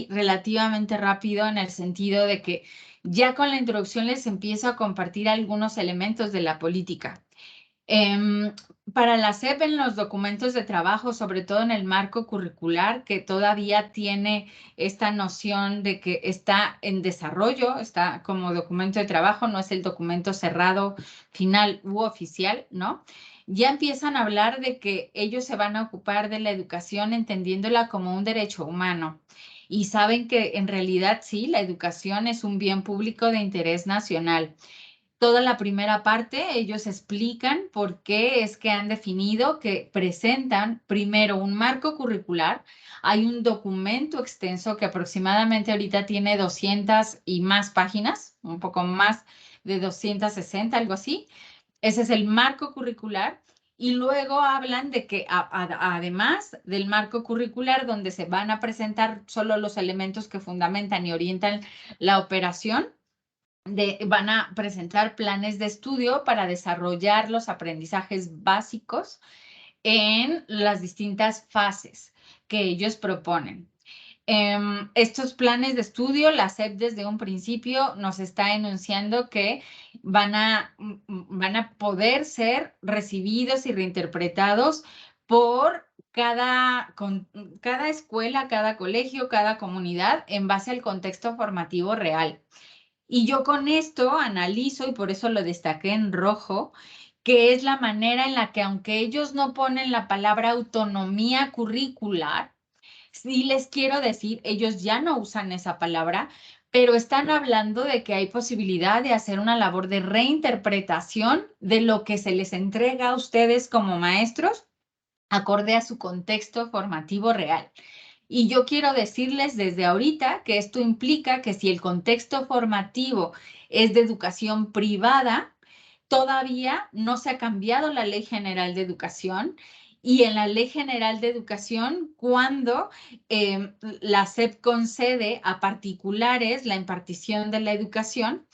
relativamente rápido en el sentido de que ya con la introducción les empiezo a compartir algunos elementos de la política. Em, para la SEP en los documentos de trabajo, sobre todo en el marco curricular, que todavía tiene esta noción de que está en desarrollo, está como documento de trabajo, no es el documento cerrado, final u oficial, ¿no? Ya empiezan a hablar de que ellos se van a ocupar de la educación entendiéndola como un derecho humano. Y saben que en realidad sí, la educación es un bien público de interés nacional. Toda la primera parte, ellos explican por qué es que han definido que presentan primero un marco curricular. Hay un documento extenso que aproximadamente ahorita tiene 200 y más páginas, un poco más de 260, algo así. Ese es el marco curricular. Y luego hablan de que además del marco curricular, donde se van a presentar solo los elementos que fundamentan y orientan la operación, van a presentar planes de estudio para desarrollar los aprendizajes básicos en las distintas fases que ellos proponen. Estos planes de estudio, la SEP desde un principio nos está enunciando que van a poder ser recibidos y reinterpretados por cada escuela, cada colegio, cada comunidad en base al contexto formativo real. Y yo con esto analizo, y por eso lo destaqué en rojo, que es la manera en la que, aunque ellos no ponen la palabra autonomía curricular, sí les quiero decir, ellos ya no usan esa palabra, pero están hablando de que hay posibilidad de hacer una labor de reinterpretación de lo que se les entrega a ustedes como maestros, acorde a su contexto formativo real. Y yo quiero decirles desde ahorita que esto implica que si el contexto formativo es de educación privada, todavía no se ha cambiado la Ley General de Educación. Y en la Ley General de Educación, cuando la SEP concede a particulares la impartición de la educación,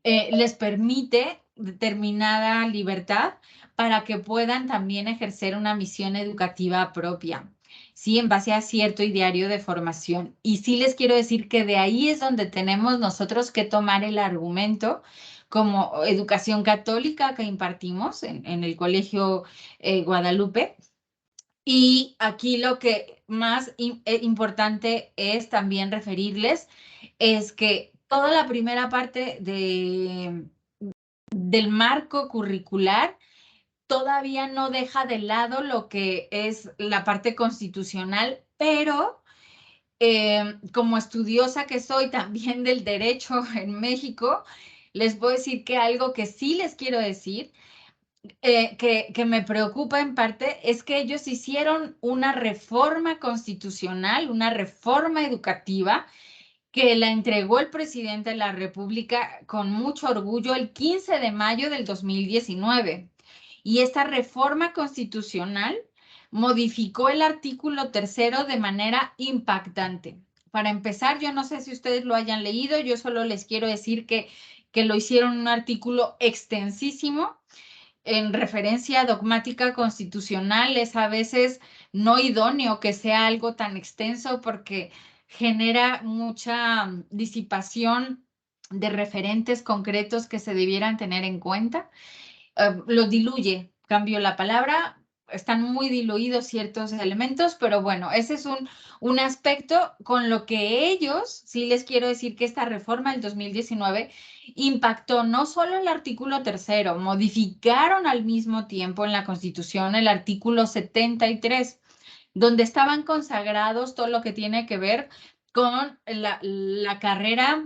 les permite determinada libertad para que puedan también ejercer una misión educativa propia, ¿sí? En base a cierto ideario de formación. Y sí les quiero decir que de ahí es donde tenemos nosotros que tomar el argumento como educación católica que impartimos en el Colegio Guadalupe. Y aquí lo que más importante es también referirles es que toda la primera parte del marco curricular todavía no deja de lado lo que es la parte constitucional, pero como estudiosa que soy también del derecho en México, les puedo decir que algo que sí les quiero decir, que me preocupa en parte, es que ellos hicieron una reforma constitucional, una reforma educativa, que la entregó el presidente de la República con mucho orgullo el 15 de mayo del 2019. Y esta reforma constitucional modificó el artículo 3º de manera impactante. Para empezar, yo no sé si ustedes lo hayan leído, yo solo les quiero decir que lo hicieron un artículo extensísimo en referencia dogmática constitucional. Es a veces no idóneo que sea algo tan extenso porque genera mucha disipación de referentes concretos que se debieran tener en cuenta. Lo diluye, cambio la palabra, están muy diluidos ciertos elementos, pero bueno, ese es un aspecto con lo que ellos, sí les quiero decir que esta reforma del 2019 impactó no solo el artículo 3º, modificaron al mismo tiempo en la Constitución el artículo 73, donde estaban consagrados todo lo que tiene que ver con la carrera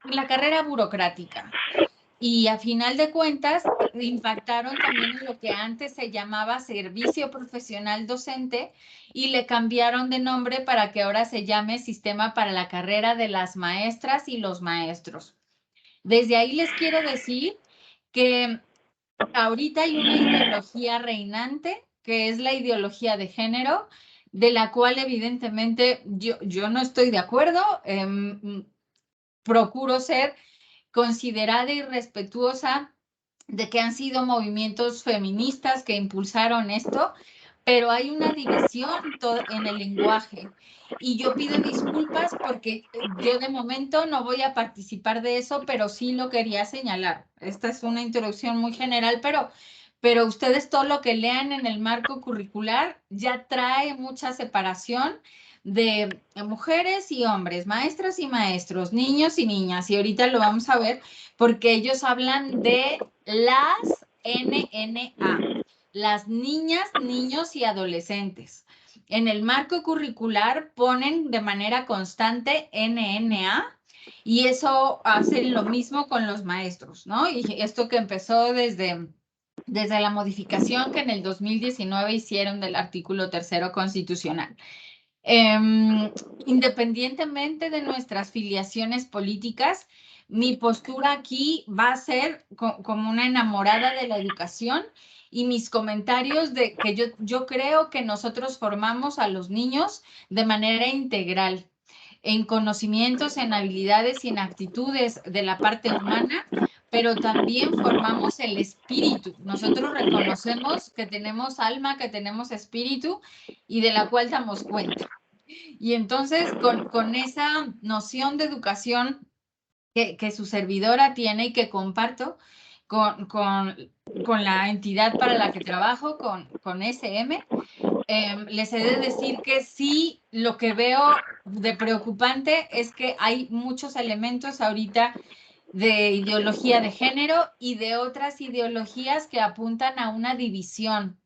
la carrera burocrática. Y a final de cuentas, impactaron también en lo que antes se llamaba servicio profesional docente y le cambiaron de nombre para que ahora se llame Sistema para la Carrera de las Maestras y los Maestros. Desde ahí les quiero decir que ahorita hay una ideología reinante, que es la ideología de género, de la cual evidentemente yo no estoy de acuerdo. Procuro ser considerada y respetuosa de que han sido movimientos feministas que impulsaron esto, pero hay una división en el lenguaje. Y yo pido disculpas porque yo de momento no voy a participar de eso, pero sí lo quería señalar. Esta es una introducción muy general, pero ustedes todo lo que lean en el marco curricular ya trae mucha separación de mujeres y hombres, maestras y maestros, niños y niñas. Y ahorita lo vamos a ver porque ellos hablan de las NNA, las niñas, niños y adolescentes. En el marco curricular ponen de manera constante NNA y eso hace lo mismo con los maestros, ¿no? Y esto que empezó desde la modificación que en el 2019 hicieron del artículo 3º constitucional. Independientemente de nuestras filiaciones políticas, mi postura aquí va a ser como una enamorada de la educación y mis comentarios de que yo creo que nosotros formamos a los niños de manera integral, en conocimientos, en habilidades y en actitudes de la parte humana, pero también formamos el espíritu. Nosotros reconocemos que tenemos alma, que tenemos espíritu y de la cual damos cuenta. Y entonces, con esa noción de educación que su servidora tiene y que comparto con la entidad para la que trabajo, con SM, les he de decir que sí, lo que veo de preocupante es que hay muchos elementos ahorita de ideología de género y de otras ideologías que apuntan a una división,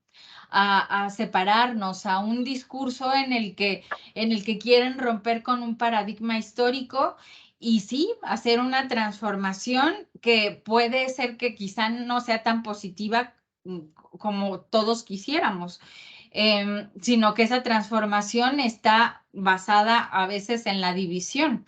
a separarnos, a un discurso en el que quieren romper con un paradigma histórico y sí, hacer una transformación que puede ser que quizá no sea tan positiva como todos quisiéramos, sino que esa transformación está basada a veces en la división.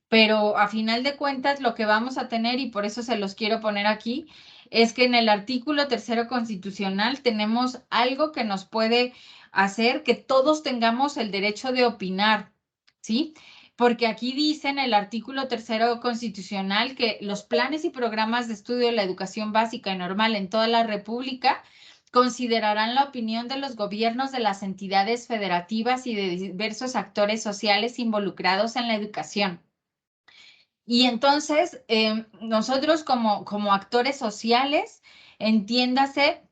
Pero a final de cuentas lo que vamos a tener, y por eso se los quiero poner aquí, es que en el artículo 3º constitucional tenemos algo que nos puede hacer que todos tengamos el derecho de opinar, ¿sí? Porque aquí dice en el artículo 3º constitucional que los planes y programas de estudio de la educación básica y normal en toda la República considerarán la opinión de los gobiernos de las entidades federativas y de diversos actores sociales involucrados en la educación. Y entonces, nosotros como actores sociales, entiéndase,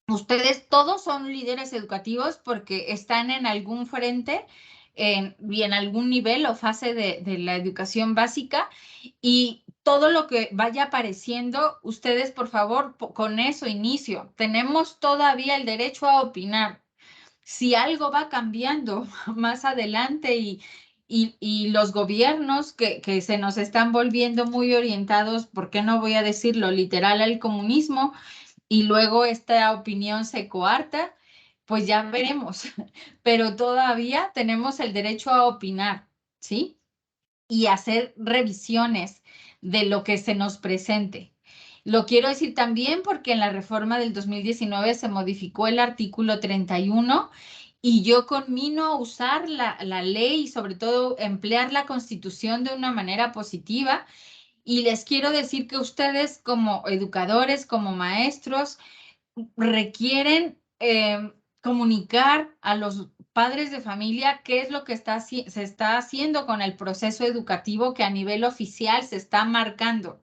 ustedes todos son líderes educativos porque están en algún frente y en algún nivel o fase de la educación básica y todo lo que vaya apareciendo, ustedes por favor, con eso inicio. Tenemos todavía el derecho a opinar. Si algo va cambiando más adelante y los gobiernos que se nos están volviendo muy orientados, ¿por qué no voy a decirlo literal al comunismo? Y luego esta opinión se coarta, pues ya veremos. Pero todavía tenemos el derecho a opinar, ¿sí? Y hacer revisiones de lo que se nos presente. Lo quiero decir también porque en la reforma del 2019 se modificó el artículo 31 y yo conmino a usar la ley y sobre todo emplear la Constitución de una manera positiva. Y les quiero decir que ustedes como educadores, como maestros, requieren comunicar a los padres de familia qué es lo que se está haciendo con el proceso educativo que a nivel oficial se está marcando.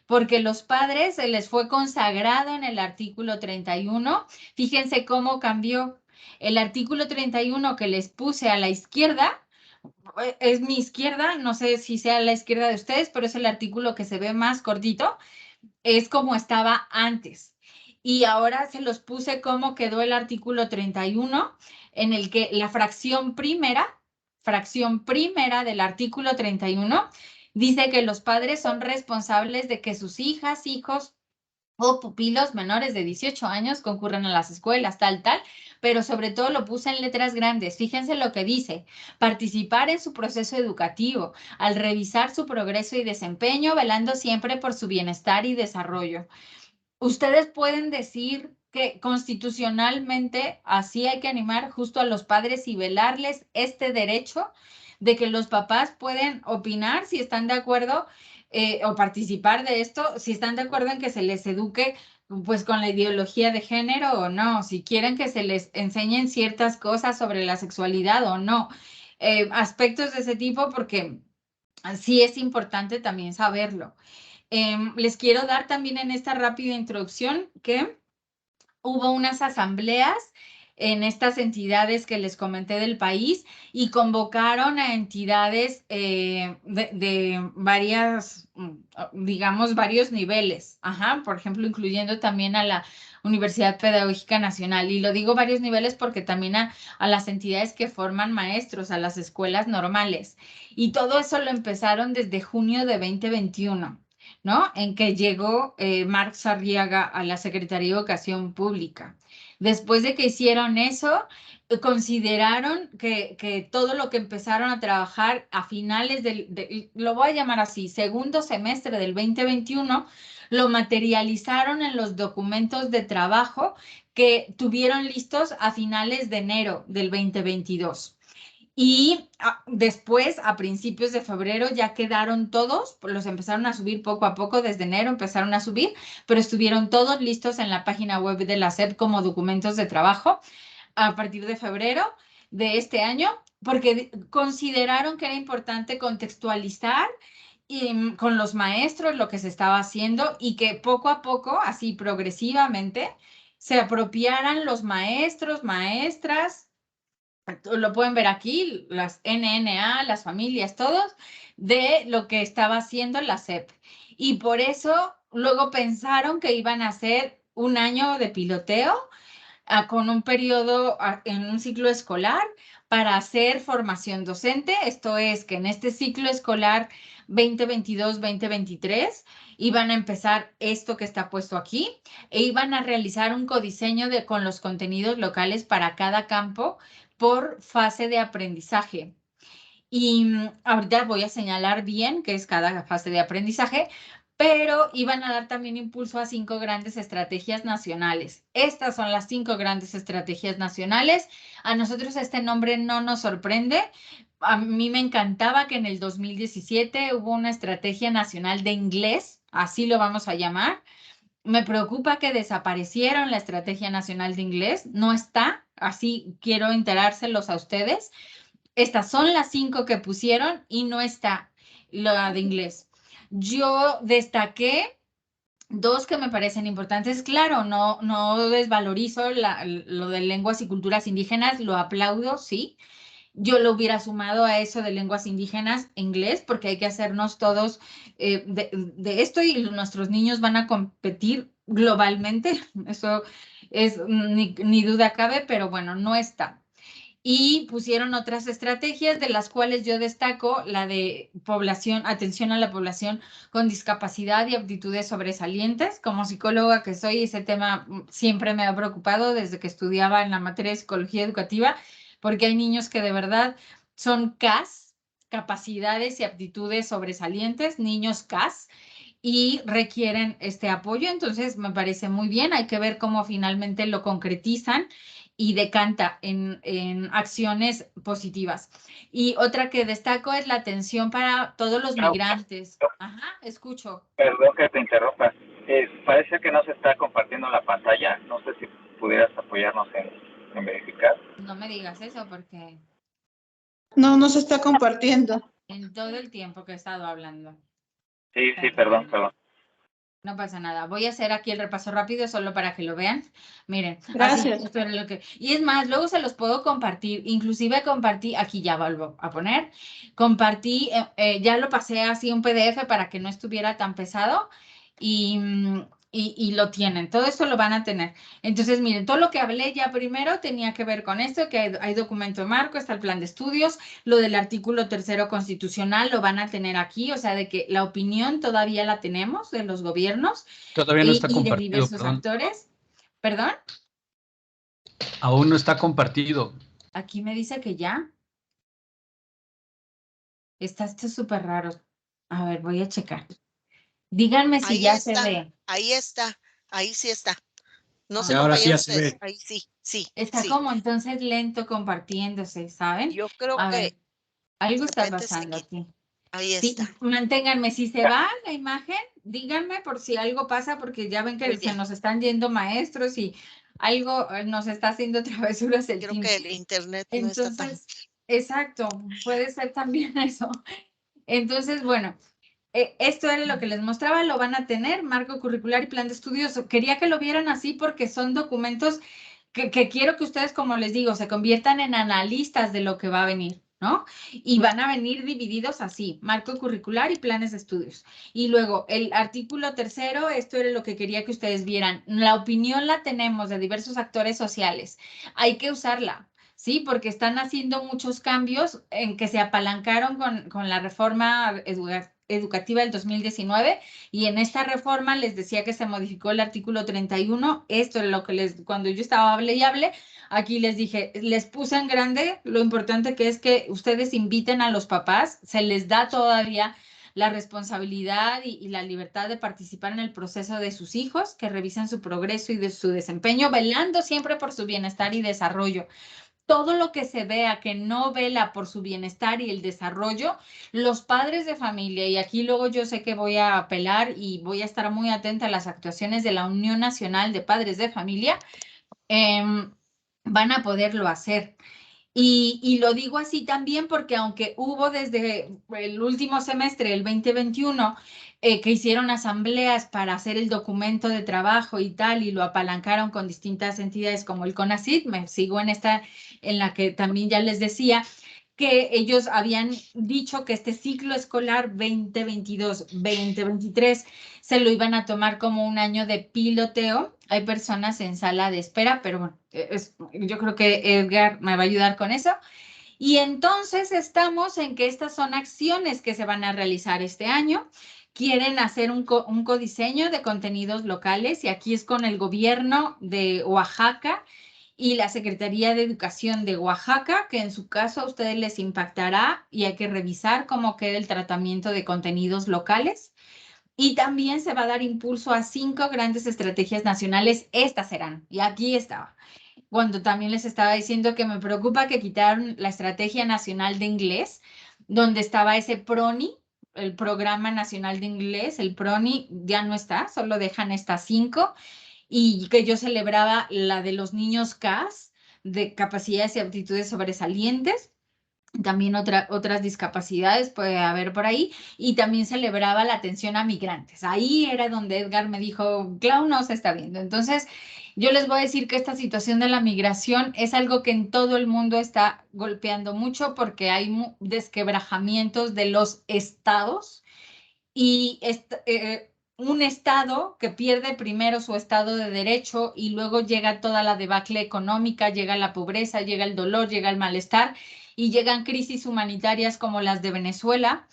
Porque los padres se les fue consagrado en el artículo 31. Fíjense cómo cambió. El artículo 31 que les puse a la izquierda, es mi izquierda, no sé si sea la izquierda de ustedes, pero es el artículo que se ve más cortito, es como estaba antes. Y ahora se los puse cómo quedó el artículo 31, en el que la fracción primera del artículo 31 dice que los padres son responsables de que sus hijas, hijos o pupilos menores de 18 años concurran a las escuelas, tal, pero sobre todo lo puse en letras grandes. Fíjense lo que dice: participar en su proceso educativo, al revisar su progreso y desempeño, velando siempre por su bienestar y desarrollo. Ustedes pueden decir que constitucionalmente así hay que animar justo a los padres y velarles este derecho de que los papás pueden opinar si están de acuerdo o participar de esto, si están de acuerdo en que se les eduque pues con la ideología de género o no, si quieren que se les enseñen ciertas cosas sobre la sexualidad o no, aspectos de ese tipo, porque sí es importante también saberlo. Les quiero dar también en esta rápida introducción que hubo unas asambleas en estas entidades que les comenté del país y convocaron a entidades de varias, digamos, varios niveles, por ejemplo, incluyendo también a la Universidad Pedagógica Nacional. Y lo digo varios niveles porque también a las entidades que forman maestros, a las escuelas normales. Y todo eso lo empezaron desde junio de 2021. ¿No? En que llegó Marc Sarriaga a la Secretaría de Educación Pública. Después de que hicieron eso, consideraron que todo lo que empezaron a trabajar a finales lo voy a llamar así, segundo semestre del 2021, lo materializaron en los documentos de trabajo que tuvieron listos a finales de enero del 2022. Y después, a principios de febrero, ya quedaron todos, los empezaron a subir poco a poco, desde enero empezaron a subir, pero estuvieron todos listos en la página web de la SEP como documentos de trabajo a partir de febrero de este año, porque consideraron que era importante contextualizar con los maestros lo que se estaba haciendo y que poco a poco, así progresivamente, se apropiaran los maestros, maestras, lo pueden ver aquí, las NNA, las familias, todos, de lo que estaba haciendo la SEP. Y por eso luego pensaron que iban a hacer un año de piloteo con un periodo en un ciclo escolar para hacer formación docente. Esto es que en este ciclo escolar 2022-2023 iban a empezar esto que está puesto aquí e iban a realizar un codiseño con los contenidos locales para cada campo por fase de aprendizaje. Y ahorita voy a señalar bien qué es cada fase de aprendizaje, pero iban a dar también impulso a 5 grandes estrategias nacionales. Estas son las 5 grandes estrategias nacionales. A nosotros este nombre no nos sorprende. A mí me encantaba que en el 2017 hubo una estrategia nacional de inglés, así lo vamos a llamar. Me preocupa que desaparecieron la estrategia nacional de inglés. No está, así quiero enterárselos a ustedes. Estas son las 5 que pusieron y no está la de inglés. Yo destaqué 2 que me parecen importantes. Claro, no desvalorizo lo de lenguas y culturas indígenas, lo aplaudo, sí. Yo lo hubiera sumado a eso de lenguas indígenas, inglés, porque hay que hacernos todos de esto y nuestros niños van a competir globalmente. Eso es ni duda cabe, pero bueno, no está. Y pusieron otras estrategias de las cuales yo destaco la de atención a la población con discapacidad y aptitudes sobresalientes. Como psicóloga que soy, ese tema siempre me ha preocupado desde que estudiaba en la materia de psicología educativa, porque hay niños que de verdad son CAS, capacidades y aptitudes sobresalientes, niños CAS, y requieren este apoyo. Entonces, me parece muy bien. Hay que ver cómo finalmente lo concretizan y decanta en acciones positivas. Y otra que destaco es la atención para todos los migrantes. Escucho. Perdón que te interrumpa. Parece que no se está compartiendo la pantalla. No sé si pudieras apoyarnos en verificar. No me digas eso porque... No se está compartiendo. En todo el tiempo que he estado hablando. Sí, perdón. No pasa nada. Voy a hacer aquí el repaso rápido solo para que lo vean. Miren. Gracias. Así, esto era lo que... Y es más, luego se los puedo compartir. Inclusive compartí, aquí ya vuelvo a poner, compartí, ya lo pasé así un PDF para que no estuviera tan pesado y lo tienen. Todo esto lo van a tener. Entonces, miren, todo lo que hablé ya primero tenía que ver con esto, que hay documento marco, está el plan de estudios, lo del artículo 3º constitucional lo van a tener aquí, o sea, de que la opinión todavía la tenemos de los gobiernos. Todavía no está compartido, de diversos actores. ¿Perdón? Aún no está compartido. Aquí me dice que ya. Está esto súper raro. A ver, voy a checar. Díganme si ya se ve. Ahí está, ahí sí está. No sé ahora sí ya ustedes. se ve. Ahí sí. Está como entonces lento compartiéndose, ¿saben? Yo creo a que ver, algo está pasando aquí. Ahí está. Sí, manténganme. Si se va la imagen, díganme por si algo pasa, porque ya ven que Muy se bien. nos están yendo maestros y algo nos está haciendo travesuras el Creo team. que el internet no está tan... Entonces, exacto, puede ser también eso. Entonces, bueno, esto era lo que les mostraba, lo van a tener, marco curricular y plan de estudios. Quería que lo vieran así porque son documentos que quiero que ustedes, como les digo, se conviertan en analistas de lo que va a venir, ¿no? Y van a venir divididos así, marco curricular y planes de estudios. Y luego, el artículo 3º, esto era lo que quería que ustedes vieran. La opinión la tenemos de diversos actores sociales. Hay que usarla. Sí, porque están haciendo muchos cambios en que se apalancaron con la reforma educativa del 2019 y en esta reforma les decía que se modificó el artículo 31. Esto es lo que cuando yo estaba hable y hable, aquí les dije, les puse en grande lo importante que es que ustedes inviten a los papás, se les da todavía la responsabilidad y la libertad de participar en el proceso de sus hijos, que revisen su progreso y de su desempeño, velando siempre por su bienestar y desarrollo. Todo lo que se vea que no vela por su bienestar y el desarrollo, los padres de familia, y aquí luego yo sé que voy a apelar y voy a estar muy atenta a las actuaciones de la Unión Nacional de Padres de Familia, van a poderlo hacer. Y lo digo así también porque aunque hubo desde el último semestre, el 2021, que hicieron asambleas para hacer el documento de trabajo y tal, y lo apalancaron con distintas entidades como el CONACYT, me sigo en esta, en la que también ya les decía, que ellos habían dicho que este ciclo escolar 2022-2023 se lo iban a tomar como un año de piloteo. Hay personas en sala de espera, pero bueno, yo creo que Edgar me va a ayudar con eso. Y entonces estamos en que estas son acciones que se van a realizar este año. Quieren hacer un codiseño de contenidos locales y aquí es con el gobierno de Oaxaca y la Secretaría de Educación de Oaxaca, que en su caso a ustedes les impactará y hay que revisar cómo queda el tratamiento de contenidos locales. Y también se va a dar impulso a 5 grandes estrategias nacionales. Estas serán, y aquí estaba. Cuando también les estaba diciendo que me preocupa que quitaron la Estrategia Nacional de Inglés, donde estaba ese PRONI, el Programa Nacional de Inglés, el PRONI ya no está, solo dejan estas 5, y que yo celebraba la de los niños CAS, de capacidades y aptitudes sobresalientes. También otras discapacidades puede haber por ahí, y también celebraba la atención a migrantes. Ahí era donde Edgar me dijo, Clau, no se está viendo. Entonces, yo les voy a decir que esta situación de la migración es algo que en todo el mundo está golpeando mucho porque hay desquebrajamientos de los estados y un estado que pierde primero su estado de derecho y luego llega toda la debacle económica, llega la pobreza, llega el dolor, llega el malestar y llegan crisis humanitarias como las de Venezuela,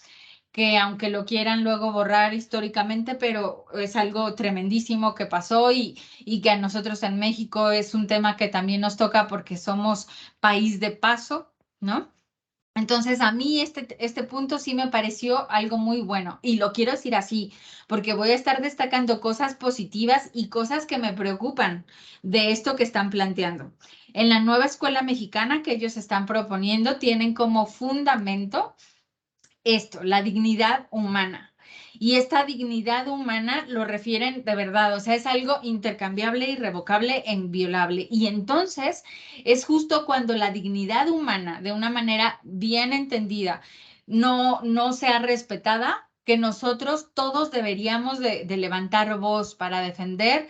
que aunque lo quieran luego borrar históricamente, pero es algo tremendísimo que pasó y que a nosotros en México es un tema que también nos toca porque somos país de paso, ¿no? Entonces, a mí este punto sí me pareció algo muy bueno y lo quiero decir así, porque voy a estar destacando cosas positivas y cosas que me preocupan de esto que están planteando. En la nueva escuela mexicana que ellos están proponiendo, tienen como fundamento esto, la dignidad humana. Y esta dignidad humana lo refieren de verdad, o sea, es algo intercambiable, irrevocable e inviolable. Y entonces es justo cuando la dignidad humana, de una manera bien entendida, no sea respetada, que nosotros todos deberíamos de levantar voz para defender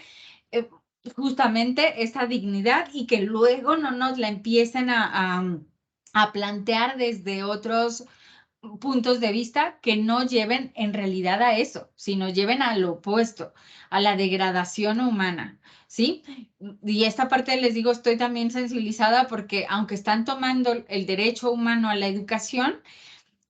eh, justamente esta dignidad y que luego no nos la empiecen a plantear desde otros puntos de vista que no lleven en realidad a eso, sino lleven a lo opuesto, a la degradación humana, ¿sí? Y esta parte les digo, estoy también sensibilizada porque aunque están tomando el derecho humano a la educación,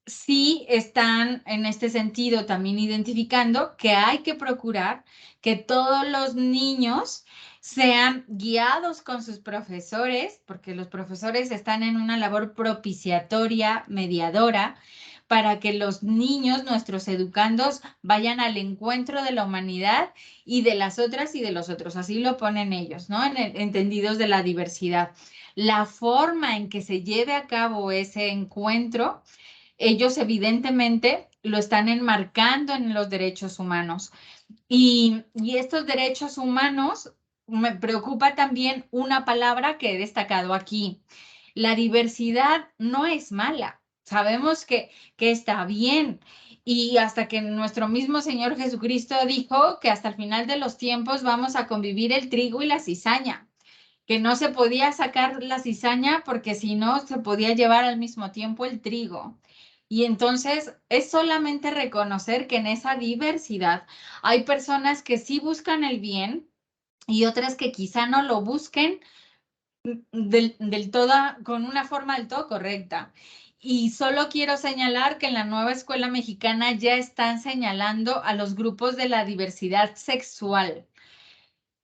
sí están en este sentido también identificando que hay que procurar que todos los niños sean guiados con sus profesores, porque los profesores están en una labor propiciatoria, mediadora, para que los niños, nuestros educandos, vayan al encuentro de la humanidad y de las otras y de los otros. Así lo ponen ellos, ¿no? Entendidos de la diversidad. La forma en que se lleve a cabo ese encuentro ellos evidentemente lo están enmarcando en los derechos humanos. Y estos derechos humanos, me preocupa también una palabra que he destacado aquí. La diversidad no es mala. Sabemos que está bien. Y hasta que nuestro mismo Señor Jesucristo dijo que hasta el final de los tiempos vamos a convivir el trigo y la cizaña, que no se podía sacar la cizaña porque si no se podía llevar al mismo tiempo el trigo. Y entonces es solamente reconocer que en esa diversidad hay personas que sí buscan el bien y otras que quizá no lo busquen del todo, con una forma del todo correcta. Y solo quiero señalar que en la nueva escuela mexicana ya están señalando a los grupos de la diversidad sexual.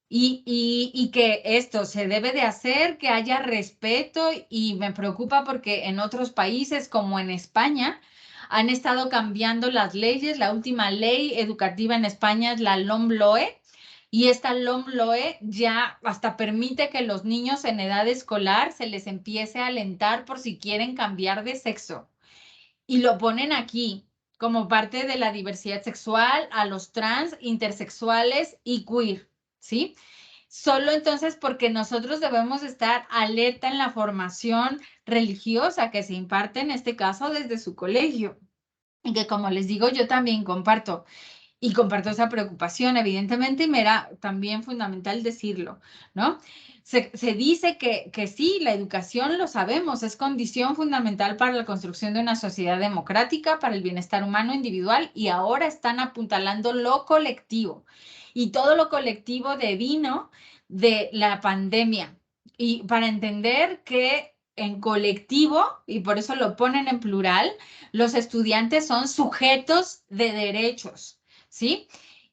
Y que esto se debe de hacer, que haya respeto, y me preocupa porque en otros países como en España han estado cambiando las leyes. La última ley educativa en España es la LOMLOE, y esta LOMLOE ya hasta permite que los niños en edad escolar se les empiece a alentar por si quieren cambiar de sexo. Y lo ponen aquí como parte de la diversidad sexual a los trans, intersexuales y queer, ¿sí? Solo entonces porque nosotros debemos estar alerta en la formación religiosa que se imparte en este caso desde su colegio. Y que, como les digo, yo también comparto. Y comparto esa preocupación, evidentemente, y me era también fundamental decirlo, ¿no? Se dice que sí, la educación, lo sabemos, es condición fundamental para la construcción de una sociedad democrática, para el bienestar humano individual, y ahora están apuntalando lo colectivo. Y todo lo colectivo devino de la pandemia. Y para entender que en colectivo, y por eso lo ponen en plural, los estudiantes son sujetos de derechos, ¿sí?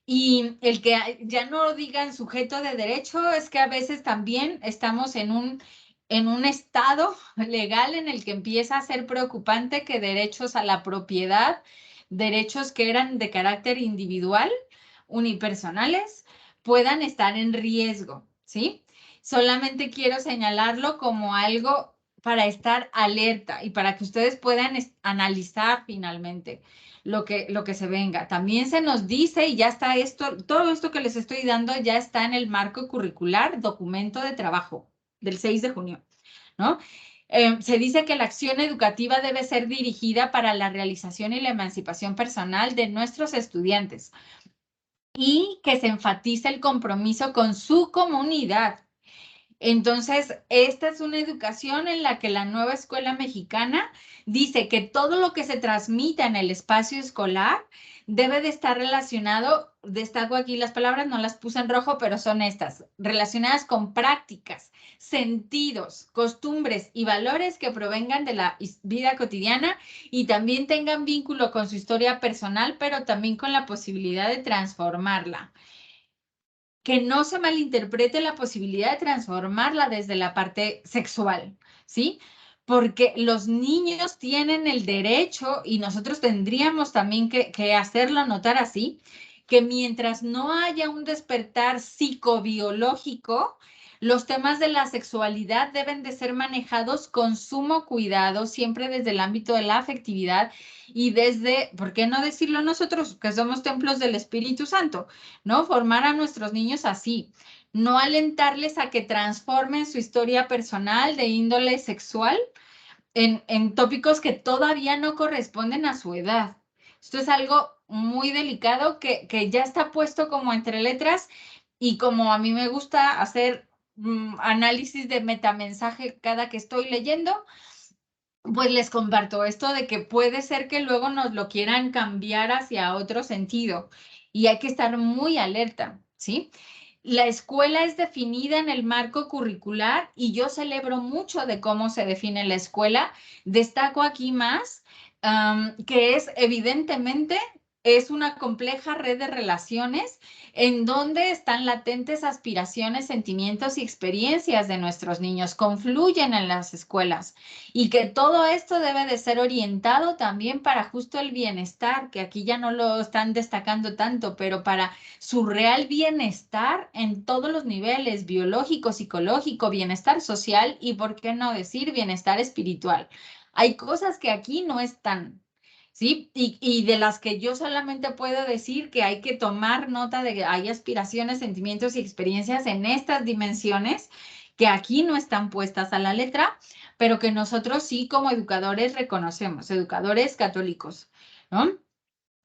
Y el que ya no digan sujeto de derecho es que a veces también estamos en un estado legal en el que empieza a ser preocupante que derechos a la propiedad, derechos que eran de carácter individual, unipersonales, puedan estar en riesgo, ¿sí? Solamente quiero señalarlo como algo para estar alerta y para que ustedes puedan analizar finalmente lo que se venga. También se nos dice, y ya está esto, todo esto que les estoy dando ya está en el marco curricular, documento de trabajo del 6 de junio, ¿no? Se dice que la acción educativa debe ser dirigida para la realización y la emancipación personal de nuestros estudiantes y que se enfatiza el compromiso con su comunidad. Entonces, esta es una educación en la que la nueva escuela mexicana dice que todo lo que se transmita en el espacio escolar debe de estar relacionado, destaco aquí las palabras, no las puse en rojo, pero son estas, relacionadas con prácticas, sentidos, costumbres y valores que provengan de la vida cotidiana y también tengan vínculo con su historia personal, pero también con la posibilidad de transformarla. Que no se malinterprete la posibilidad de transformarla desde la parte sexual, ¿sí? Porque los niños tienen el derecho, y nosotros tendríamos también que hacerlo notar así, que mientras no haya un despertar psicobiológico, los temas de la sexualidad deben de ser manejados con sumo cuidado, siempre desde el ámbito de la afectividad y desde, ¿por qué no decirlo nosotros, que somos templos del Espíritu Santo? ¿No? Formar a nuestros niños así, no alentarles a que transformen su historia personal de índole sexual en tópicos que todavía no corresponden a su edad. Esto es algo muy delicado que ya está puesto como entre letras, y como a mí me gusta hacer análisis de metamensaje cada que estoy leyendo, pues les comparto esto de que puede ser que luego nos lo quieran cambiar hacia otro sentido y hay que estar muy alerta, ¿sí? La escuela es definida en el marco curricular y yo celebro mucho de cómo se define la escuela. Destaco aquí más que es evidentemente es una compleja red de relaciones en donde están latentes aspiraciones, sentimientos y experiencias de nuestros niños, confluyen en las escuelas. Y que todo esto debe de ser orientado también para justo el bienestar, que aquí ya no lo están destacando tanto, pero para su real bienestar en todos los niveles, biológico, psicológico, bienestar social y, ¿por qué no decir, bienestar espiritual? Hay cosas que aquí no están. ¿sí? Y de las que yo solamente puedo decir que hay que tomar nota de que hay aspiraciones, sentimientos y experiencias en estas dimensiones que aquí no están puestas a la letra, pero que nosotros sí como educadores reconocemos, educadores católicos, ¿no?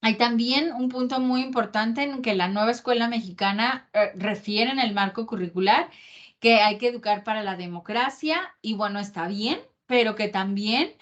Hay también un punto muy importante en que la nueva escuela mexicana refiere en el marco curricular que hay que educar para la democracia y bueno, está bien, pero que también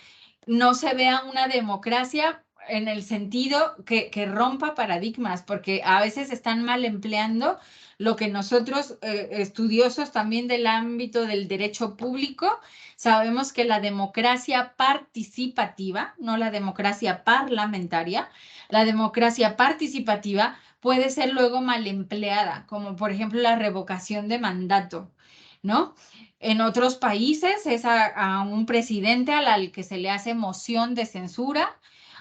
no se vea una democracia en el sentido que rompa paradigmas, porque a veces están mal empleando lo que nosotros, estudiosos también del ámbito del derecho público, sabemos que la democracia participativa, no la democracia parlamentaria, la democracia participativa puede ser luego mal empleada, como por ejemplo la revocación de mandato, ¿no? En otros países es a un presidente al que se le hace moción de censura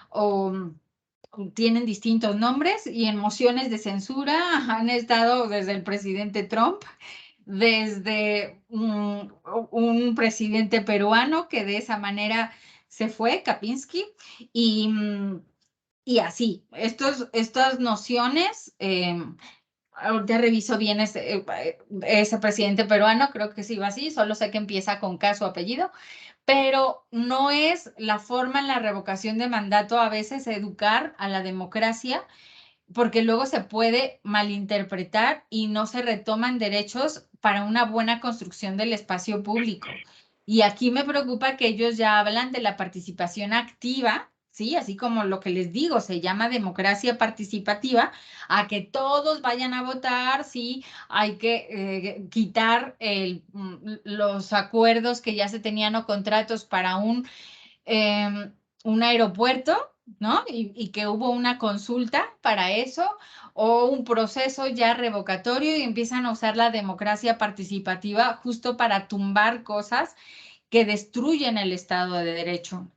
o tienen distintos nombres y en mociones de censura han estado desde el presidente Trump, desde un presidente peruano que de esa manera se fue, Kapinski, y, y así, estas nociones, ahorita reviso bien ese presidente peruano, creo que sí va así, solo sé que empieza con K su apellido, pero no es la forma en la revocación de mandato a veces educar a la democracia, porque luego se puede malinterpretar y no se retoman derechos para una buena construcción del espacio público. Y aquí me preocupa que ellos ya hablan de la participación activa, ¿sí? Así como lo que les digo, se llama democracia participativa, a que todos vayan a votar, sí, hay que quitar los acuerdos que ya se tenían o contratos para un aeropuerto, ¿no? Y que hubo una consulta para eso o un proceso ya revocatorio y empiezan a usar la democracia participativa justo para tumbar cosas que destruyen el Estado de Derecho.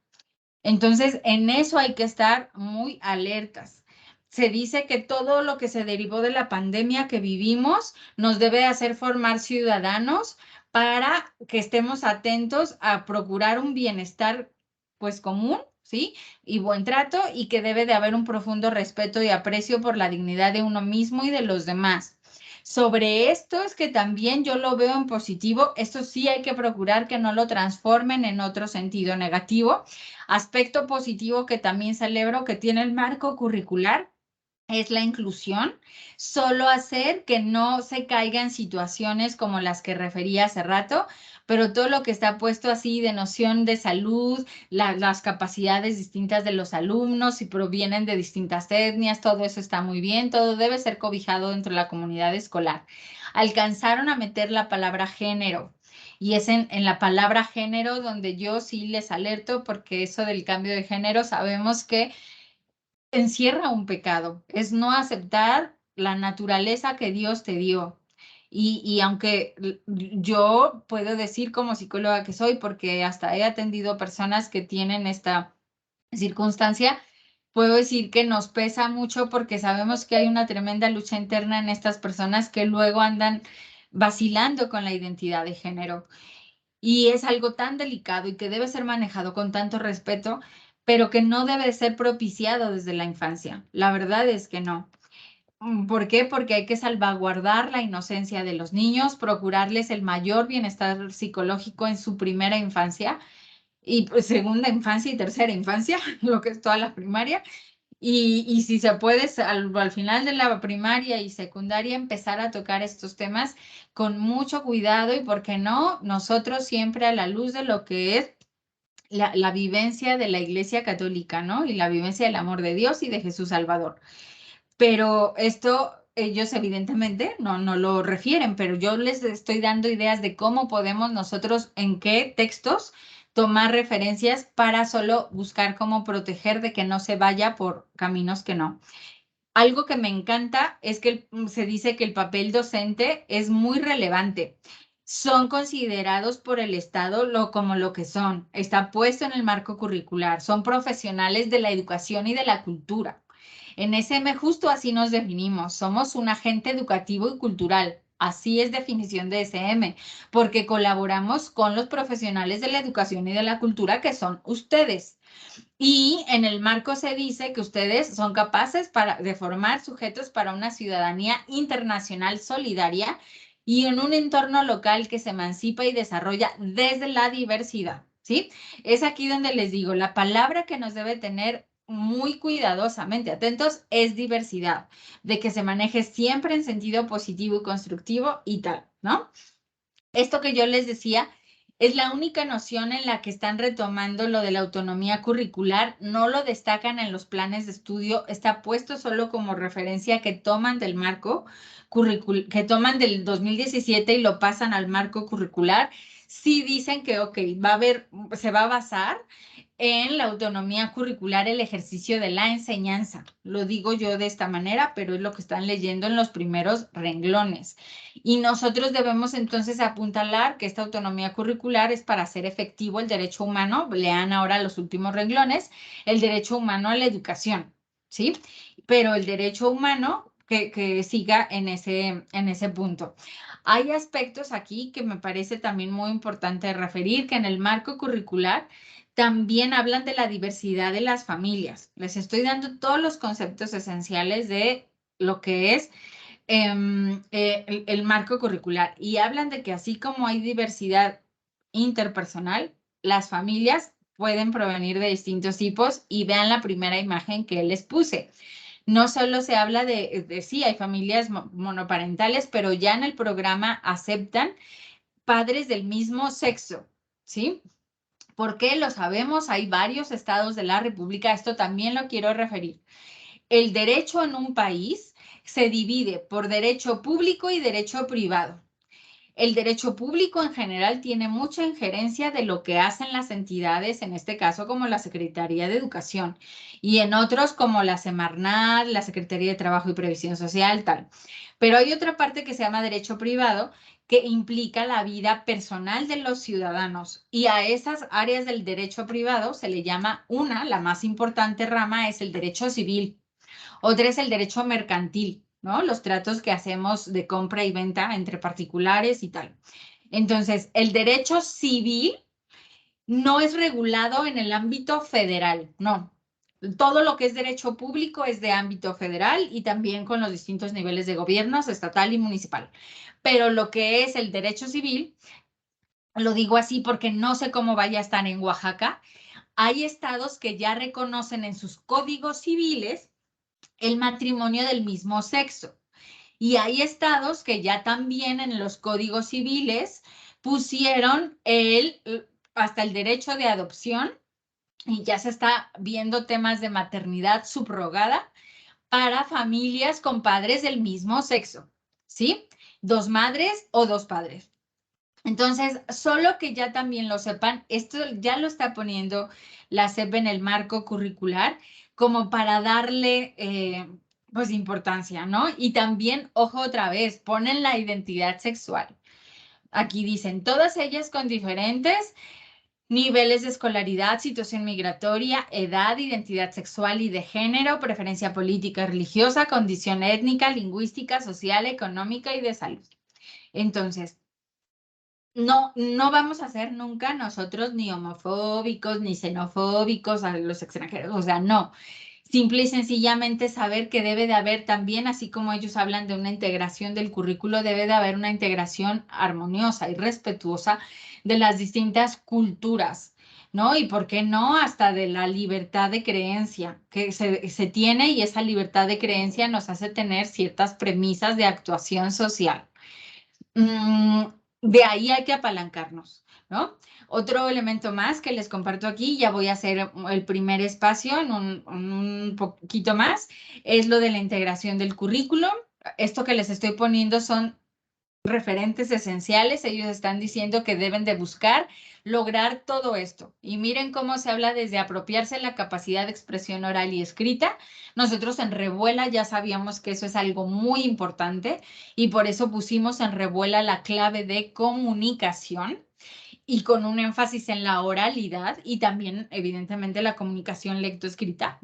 Entonces, en eso hay que estar muy alertas. Se dice que todo lo que se derivó de la pandemia que vivimos nos debe hacer formar ciudadanos para que estemos atentos a procurar un bienestar, pues, común, ¿sí? Y buen trato, y que debe de haber un profundo respeto y aprecio por la dignidad de uno mismo y de los demás. Sobre esto es que también yo lo veo en positivo. Esto sí hay que procurar que no lo transformen en otro sentido negativo. Aspecto positivo que también celebro que tiene el marco curricular es la inclusión, solo hacer que no se caiga en situaciones como las que refería hace rato, pero todo lo que está puesto así de noción de salud, las capacidades distintas de los alumnos, si provienen de distintas etnias, todo eso está muy bien, todo debe ser cobijado dentro de la comunidad escolar. Alcanzaron a meter la palabra género. Y es en la palabra género donde yo sí les alerto, porque eso del cambio de género sabemos que encierra un pecado, es no aceptar la naturaleza que Dios te dio. Y aunque yo puedo decir como psicóloga que soy, porque hasta he atendido personas que tienen esta circunstancia, puedo decir que nos pesa mucho porque sabemos que hay una tremenda lucha interna en estas personas que luego andan vacilando con la identidad de género. Y es algo tan delicado y que debe ser manejado con tanto respeto, pero que no debe ser propiciado desde la infancia. La verdad es que no. ¿Por qué? Porque hay que salvaguardar la inocencia de los niños, procurarles el mayor bienestar psicológico en su primera infancia y pues, segunda infancia y tercera infancia, lo que es toda la primaria. Y si se puede, al final de la primaria y secundaria, empezar a tocar estos temas con mucho cuidado y, ¿por qué no? Nosotros siempre a la luz de lo que es la vivencia de la Iglesia Católica, ¿no? Y la vivencia del amor de Dios y de Jesús Salvador. Pero esto ellos evidentemente no lo refieren, pero yo les estoy dando ideas de cómo podemos nosotros, en qué textos tomar referencias para solo buscar cómo proteger de que no se vaya por caminos que no. Algo que me encanta es que se dice que el papel docente es muy relevante. Son considerados por el Estado como lo que son. Está puesto en el marco curricular. Son profesionales de la educación y de la cultura. En SM justo así nos definimos. Somos un agente educativo y cultural. Así es definición de SM, porque colaboramos con los profesionales de la educación y de la cultura que son ustedes. Y en el marco se dice que ustedes son capaces de formar sujetos para una ciudadanía internacional solidaria y en un entorno local que se emancipa y desarrolla desde la diversidad, ¿sí? Es aquí donde les digo, la palabra que nos debe tener muy cuidadosamente atentos es diversidad, de que se maneje siempre en sentido positivo y constructivo y tal, ¿no? Esto que yo les decía es la única noción en la que están retomando lo de la autonomía curricular, no lo destacan en los planes de estudio, está puesto solo como referencia que toman del marco curricular, que toman del 2017 y lo pasan al marco curricular. Sí dicen que, ok, se va a basar en la autonomía curricular el ejercicio de la enseñanza. Lo digo yo de esta manera, pero es lo que están leyendo en los primeros renglones. Y nosotros debemos entonces apuntalar que esta autonomía curricular es para hacer efectivo el derecho humano, lean ahora los últimos renglones, el derecho humano a la educación, ¿sí? Pero el derecho humano que siga en ese punto. Hay aspectos aquí que me parece también muy importante referir, que en el marco curricular también hablan de la diversidad de las familias. Les estoy dando todos los conceptos esenciales de lo que es el marco curricular y hablan de que así como hay diversidad interpersonal, las familias pueden provenir de distintos tipos y vean la primera imagen que les puse. No solo se habla de sí, hay familias monoparentales, pero ya en el programa aceptan padres del mismo sexo, ¿sí? ¿Por qué? Lo sabemos, hay varios estados de la República, esto también lo quiero referir. El derecho en un país se divide por derecho público y derecho privado. El derecho público en general tiene mucha injerencia de lo que hacen las entidades, en este caso como la Secretaría de Educación, y en otros como la Semarnat, la Secretaría de Trabajo y Previsión Social, tal. Pero hay otra parte que se llama derecho privado, que implica la vida personal de los ciudadanos. Y a esas áreas del derecho privado se le llama la más importante rama es el derecho civil. Otra es el derecho mercantil, ¿no? Los tratos que hacemos de compra y venta entre particulares y tal. Entonces, el derecho civil no es regulado en el ámbito federal, no. Todo lo que es derecho público es de ámbito federal y también con los distintos niveles de gobiernos, estatal y municipal. Pero lo que es el derecho civil, lo digo así porque no sé cómo vaya a estar en Oaxaca, hay estados que ya reconocen en sus códigos civiles el matrimonio del mismo sexo. Y hay estados que ya también en los códigos civiles pusieron hasta el derecho de adopción y ya se está viendo temas de maternidad subrogada para familias con padres del mismo sexo, ¿sí? 2 madres o 2 padres. Entonces, solo que ya también lo sepan, esto ya lo está poniendo la SEP en el marco curricular como para darle pues importancia, ¿no? Y también, ojo otra vez, ponen la identidad sexual. Aquí dicen, todas ellas con diferentes niveles de escolaridad, situación migratoria, edad, identidad sexual y de género, preferencia política y religiosa, condición étnica, lingüística, social, económica y de salud. Entonces, no vamos a ser nunca nosotros ni homofóbicos ni xenofóbicos a los extranjeros, o sea, no. Simple y sencillamente saber que debe de haber también, así como ellos hablan de una integración del currículo, debe de haber una integración armoniosa y respetuosa de las distintas culturas, ¿no? Y por qué no, hasta de la libertad de creencia que se tiene y esa libertad de creencia nos hace tener ciertas premisas de actuación social. De ahí hay que apalancarnos, ¿no? Otro elemento más que les comparto aquí, ya voy a hacer el primer espacio en un poquito más, es lo de la integración del currículum. Esto que les estoy poniendo son referentes esenciales. Ellos están diciendo que deben de buscar lograr todo esto. Y miren cómo se habla desde apropiarse la capacidad de expresión oral y escrita. Nosotros en Revuela ya sabíamos que eso es algo muy importante y por eso pusimos en Revuela la clave de comunicación y con un énfasis en la oralidad y también, evidentemente, la comunicación lectoescrita.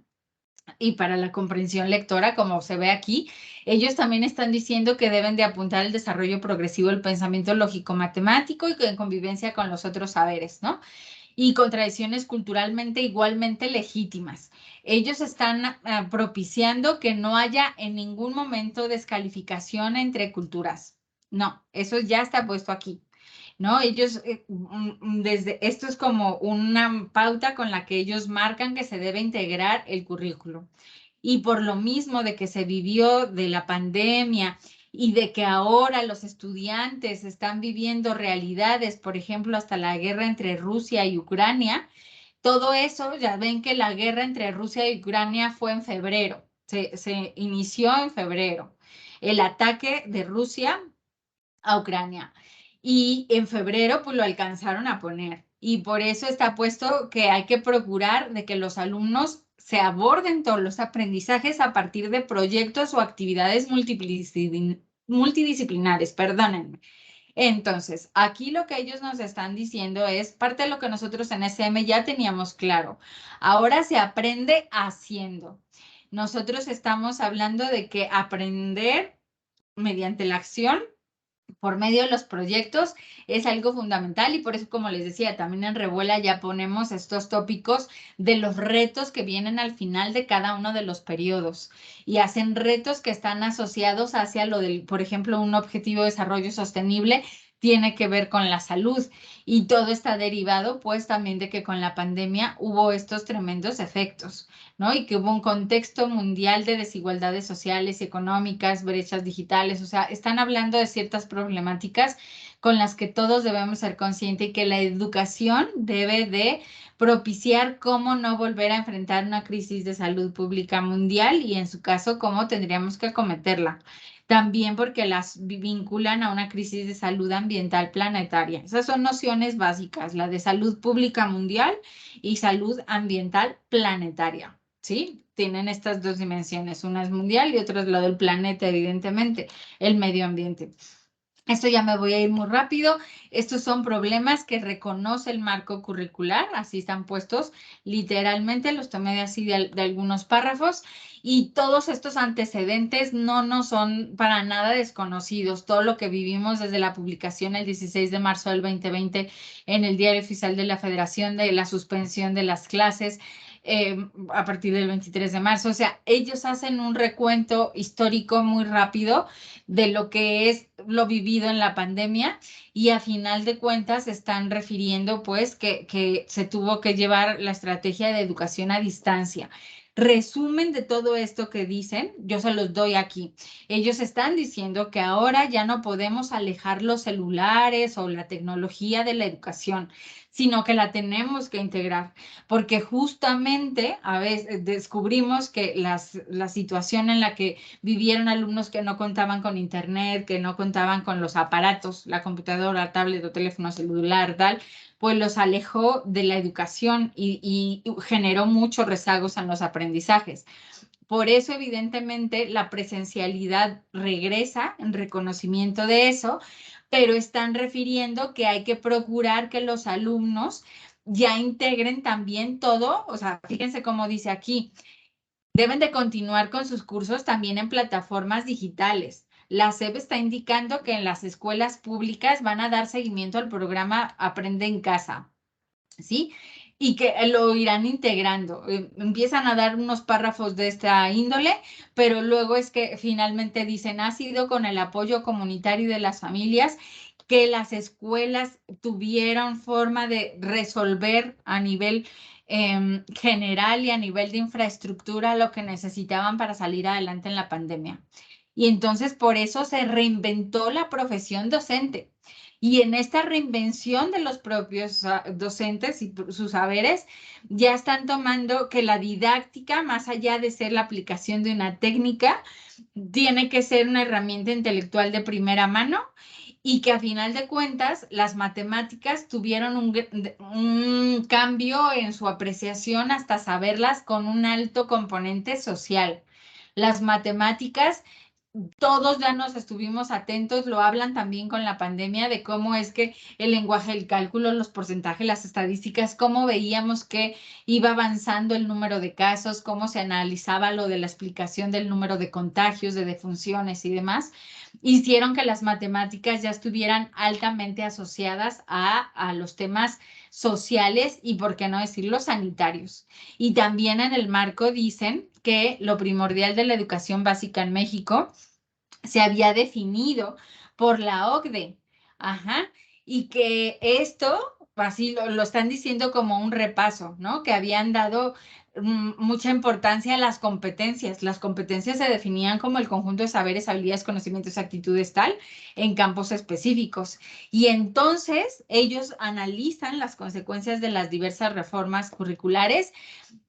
y para la comprensión lectora, como se ve aquí. Ellos también están diciendo que deben de apuntar el desarrollo progresivo del pensamiento lógico-matemático y en convivencia con los otros saberes, ¿no? Y contradicciones culturalmente igualmente legítimas. Ellos están propiciando que no haya en ningún momento descalificación entre culturas. No, eso ya está puesto aquí, ¿no? Ellos, desde esto es como una pauta con la que ellos marcan que se debe integrar el currículo. Y por lo mismo de que se vivió de la pandemia y de que ahora los estudiantes están viviendo realidades, por ejemplo, hasta la guerra entre Rusia y Ucrania, todo eso, ya ven que la guerra entre Rusia y Ucrania fue en febrero, se inició en febrero, el ataque de Rusia a Ucrania. Y en febrero pues lo alcanzaron a poner. Y por eso está puesto que hay que procurar de que los alumnos se aborden todos los aprendizajes a partir de proyectos o actividades multidisciplinares, perdónenme. Entonces, aquí lo que ellos nos están diciendo es parte de lo que nosotros en SM ya teníamos claro. Ahora se aprende haciendo. Nosotros estamos hablando de que aprender mediante la acción por medio de los proyectos es algo fundamental y por eso, como les decía, también en Revuela ya ponemos estos tópicos de los retos que vienen al final de cada uno de los periodos y hacen retos que están asociados hacia lo del, por ejemplo, un objetivo de desarrollo sostenible tiene que ver con la salud y todo está derivado pues también de que con la pandemia hubo estos tremendos efectos, ¿no? Y que hubo un contexto mundial de desigualdades sociales y económicas, brechas digitales, o sea, están hablando de ciertas problemáticas con las que todos debemos ser conscientes y que la educación debe de propiciar cómo no volver a enfrentar una crisis de salud pública mundial y en su caso cómo tendríamos que acometerla. También porque las vinculan a una crisis de salud ambiental planetaria. Esas son nociones básicas, la de salud pública mundial y salud ambiental planetaria. ¿Sí? Tienen estas dos dimensiones, una es mundial y otra es la del planeta, evidentemente, el medio ambiente. Esto ya me voy a ir muy rápido. Estos son problemas que reconoce el marco curricular, así están puestos literalmente, los tomé así de algunos párrafos y todos estos antecedentes no nos son para nada desconocidos. Todo lo que vivimos desde la publicación el 16 de marzo del 2020 en el Diario Oficial de la Federación de la suspensión de las clases, a partir del 23 de marzo. O sea, ellos hacen un recuento histórico muy rápido de lo que es lo vivido en la pandemia y a final de cuentas están refiriendo pues que se tuvo que llevar la estrategia de educación a distancia. Resumen de todo esto que dicen, yo se los doy aquí. Ellos están diciendo que ahora ya no podemos alejar los celulares o la tecnología de la educación, sino que la tenemos que integrar, porque justamente a veces descubrimos que la situación en la que vivieron alumnos que no contaban con internet, que no contaban con los aparatos, la computadora, tablet o teléfono celular, tal, pues los alejó de la educación y generó muchos rezagos en los aprendizajes. Por eso, evidentemente, la presencialidad regresa en reconocimiento de eso, pero están refiriendo que hay que procurar que los alumnos ya integren también todo, o sea, fíjense cómo dice aquí, deben de continuar con sus cursos también en plataformas digitales. La SEP está indicando que en las escuelas públicas van a dar seguimiento al programa Aprende en Casa, ¿sí? Y que lo irán integrando. Empiezan a dar unos párrafos de esta índole, pero luego es que finalmente dicen, ha sido con el apoyo comunitario de las familias que las escuelas tuvieron forma de resolver a nivel general y a nivel de infraestructura lo que necesitaban para salir adelante en la pandemia. Y entonces por eso se reinventó la profesión docente. Y en esta reinvención de los propios docentes y sus saberes, ya están tomando que la didáctica, más allá de ser la aplicación de una técnica, tiene que ser una herramienta intelectual de primera mano y que a final de cuentas las matemáticas tuvieron un cambio en su apreciación hasta saberlas con un alto componente social. Las matemáticas todos ya nos estuvimos atentos, lo hablan también con la pandemia, de cómo es que el lenguaje del cálculo, los porcentajes, las estadísticas, cómo veíamos que iba avanzando el número de casos, cómo se analizaba lo de la explicación del número de contagios, de defunciones y demás, hicieron que las matemáticas ya estuvieran altamente asociadas a los temas sociales y, por qué no decirlo, sanitarios. Y también en el marco dicen que lo primordial de la educación básica en México se había definido por la OCDE. Ajá. Y que esto, así lo están diciendo como un repaso, ¿no? Que habían dado mucha importancia a las competencias. Las competencias se definían como el conjunto de saberes, habilidades, conocimientos, actitudes, tal, en campos específicos. Y entonces ellos analizan las consecuencias de las diversas reformas curriculares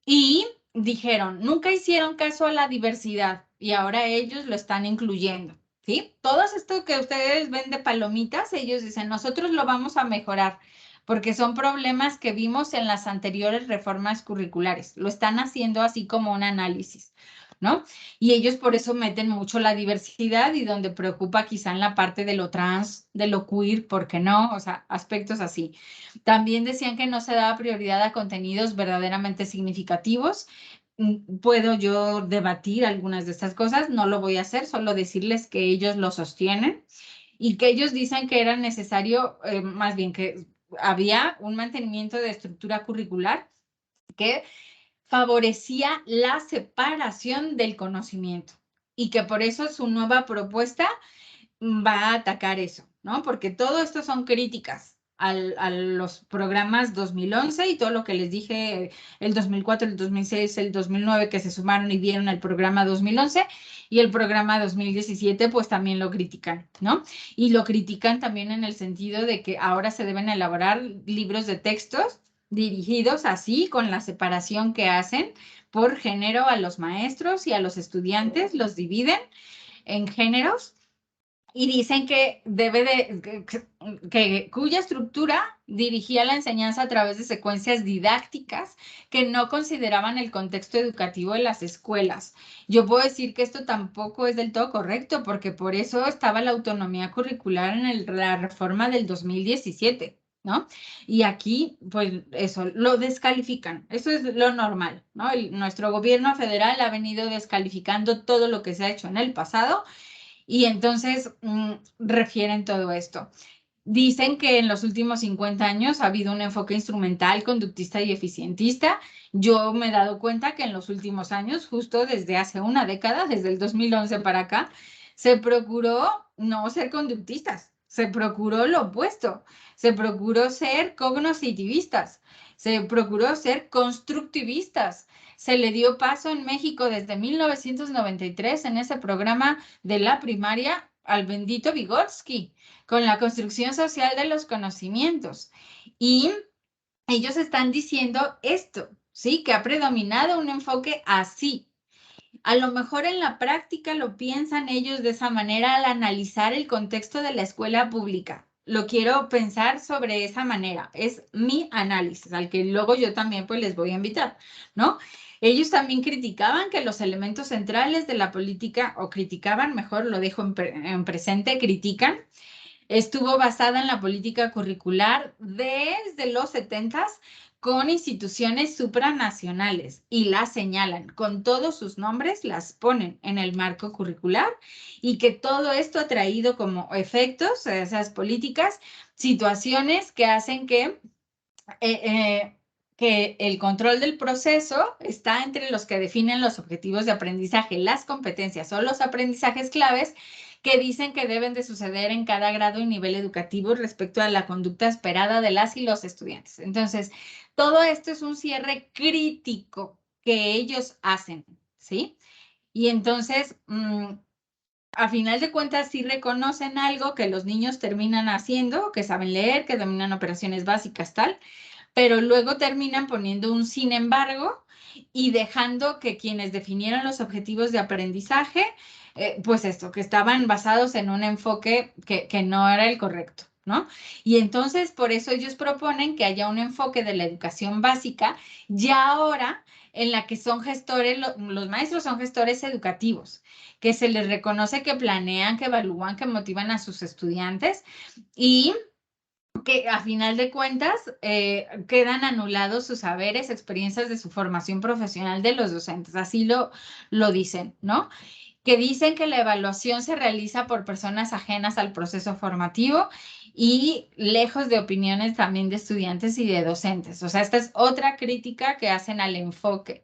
y dijeron, nunca hicieron caso a la diversidad y ahora ellos lo están incluyendo, ¿sí? Todo esto que ustedes ven de palomitas, ellos dicen, nosotros lo vamos a mejorar porque son problemas que vimos en las anteriores reformas curriculares. Lo están haciendo así como un análisis, ¿no? Y ellos por eso meten mucho la diversidad y donde preocupa quizá en la parte de lo trans, de lo queer, ¿por qué no? O sea, aspectos así. También decían que no se daba prioridad a contenidos verdaderamente significativos. Puedo yo debatir algunas de estas cosas, no lo voy a hacer, solo decirles que ellos lo sostienen y que ellos dicen que era necesario, más bien que había un mantenimiento de estructura curricular que favorecía la separación del conocimiento y que por eso su nueva propuesta va a atacar eso, ¿no? Porque todo esto son críticas a los programas 2011 y todo lo que les dije, el 2004, el 2006, el 2009, que se sumaron y vieron el programa 2011 y el programa 2017, pues también lo critican, ¿no? Y lo critican también en el sentido de que ahora se deben elaborar libros de textos dirigidos así, con la separación que hacen por género a los maestros y a los estudiantes, los dividen en géneros y dicen que cuya estructura dirigía la enseñanza a través de secuencias didácticas que no consideraban el contexto educativo de las escuelas. Yo puedo decir que esto tampoco es del todo correcto, porque por eso estaba la autonomía curricular en la reforma del 2017. ¿No? Y aquí, pues eso, lo descalifican. Eso es lo normal, ¿no? Nuestro gobierno federal ha venido descalificando todo lo que se ha hecho en el pasado y entonces refieren todo esto. Dicen que en los últimos 50 años ha habido un enfoque instrumental, conductista y eficientista. Yo me he dado cuenta que en los últimos años, justo desde hace una década, desde el 2011 para acá, se procuró no ser conductistas, se procuró lo opuesto, se procuró ser cognoscitivistas, se procuró ser constructivistas. Se le dio paso en México desde 1993 en ese programa de la primaria al bendito Vygotsky, con la construcción social de los conocimientos. Y ellos están diciendo esto, ¿sí? Que ha predominado un enfoque así. A lo mejor en la práctica lo piensan ellos de esa manera al analizar el contexto de la escuela pública. Lo quiero pensar sobre esa manera. Es mi análisis, al que luego yo también pues les voy a invitar, ¿no? Ellos también criticaban que los elementos centrales de la política, o criticaban, mejor lo dejo en presente, critican, estuvo basada en la política curricular desde los 70s con instituciones supranacionales y las señalan con todos sus nombres, las ponen en el marco curricular y que todo esto ha traído como efectos, esas políticas, situaciones que hacen que el control del proceso está entre los que definen los objetivos de aprendizaje, las competencias o los aprendizajes claves que dicen que deben de suceder en cada grado y nivel educativo respecto a la conducta esperada de las y los estudiantes. Entonces, todo esto es un cierre crítico que ellos hacen, ¿sí? Y entonces, a final de cuentas, sí reconocen algo que los niños terminan haciendo, que saben leer, que dominan operaciones básicas, tal, pero luego terminan poniendo un sin embargo y dejando que quienes definieron los objetivos de aprendizaje, pues esto, que estaban basados en un enfoque que no era el correcto. ¿no? Y entonces por eso ellos proponen que haya un enfoque de la educación básica ya ahora en la que son gestores, los maestros son gestores educativos, que se les reconoce que planean, que evalúan, que motivan a sus estudiantes y que a final de cuentas quedan anulados sus saberes, experiencias de su formación profesional de los docentes, así lo dicen, ¿no? Que dicen que la evaluación se realiza por personas ajenas al proceso formativo y lejos de opiniones también de estudiantes y de docentes. O sea, esta es otra crítica que hacen al enfoque.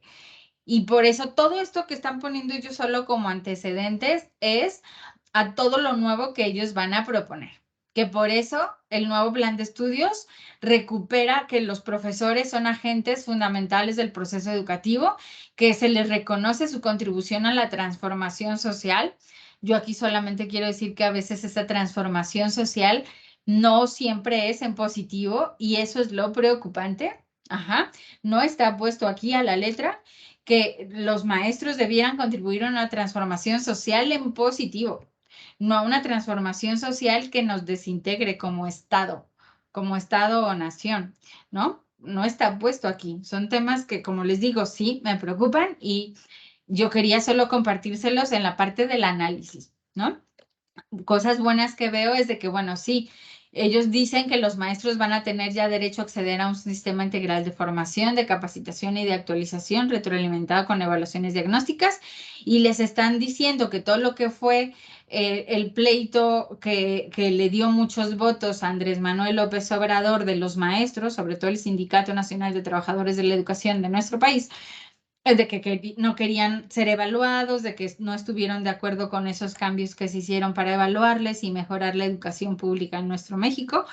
Y por eso todo esto que están poniendo ellos solo como antecedentes es a todo lo nuevo que ellos van a proponer. Que por eso el nuevo plan de estudios recupera que los profesores son agentes fundamentales del proceso educativo, que se les reconoce su contribución a la transformación social. Yo aquí solamente quiero decir que a veces esa transformación social no siempre es en positivo y eso es lo preocupante. Ajá, no está puesto aquí a la letra que los maestros debieran contribuir a una transformación social en positivo, no a una transformación social que nos desintegre como Estado o nación, ¿no? No está puesto aquí. Son temas que, como les digo, sí me preocupan y yo quería solo compartírselos en la parte del análisis, ¿no? Cosas buenas que veo es de que, bueno, sí, ellos dicen que los maestros van a tener ya derecho a acceder a un sistema integral de formación, de capacitación y de actualización retroalimentado con evaluaciones diagnósticas y les están diciendo que todo lo que fue el pleito que le dio muchos votos a Andrés Manuel López Obrador de los maestros, sobre todo el Sindicato Nacional de Trabajadores de la Educación de nuestro país, de que no querían ser evaluados, de que no estuvieron de acuerdo con esos cambios que se hicieron para evaluarles y mejorar la educación pública en nuestro México,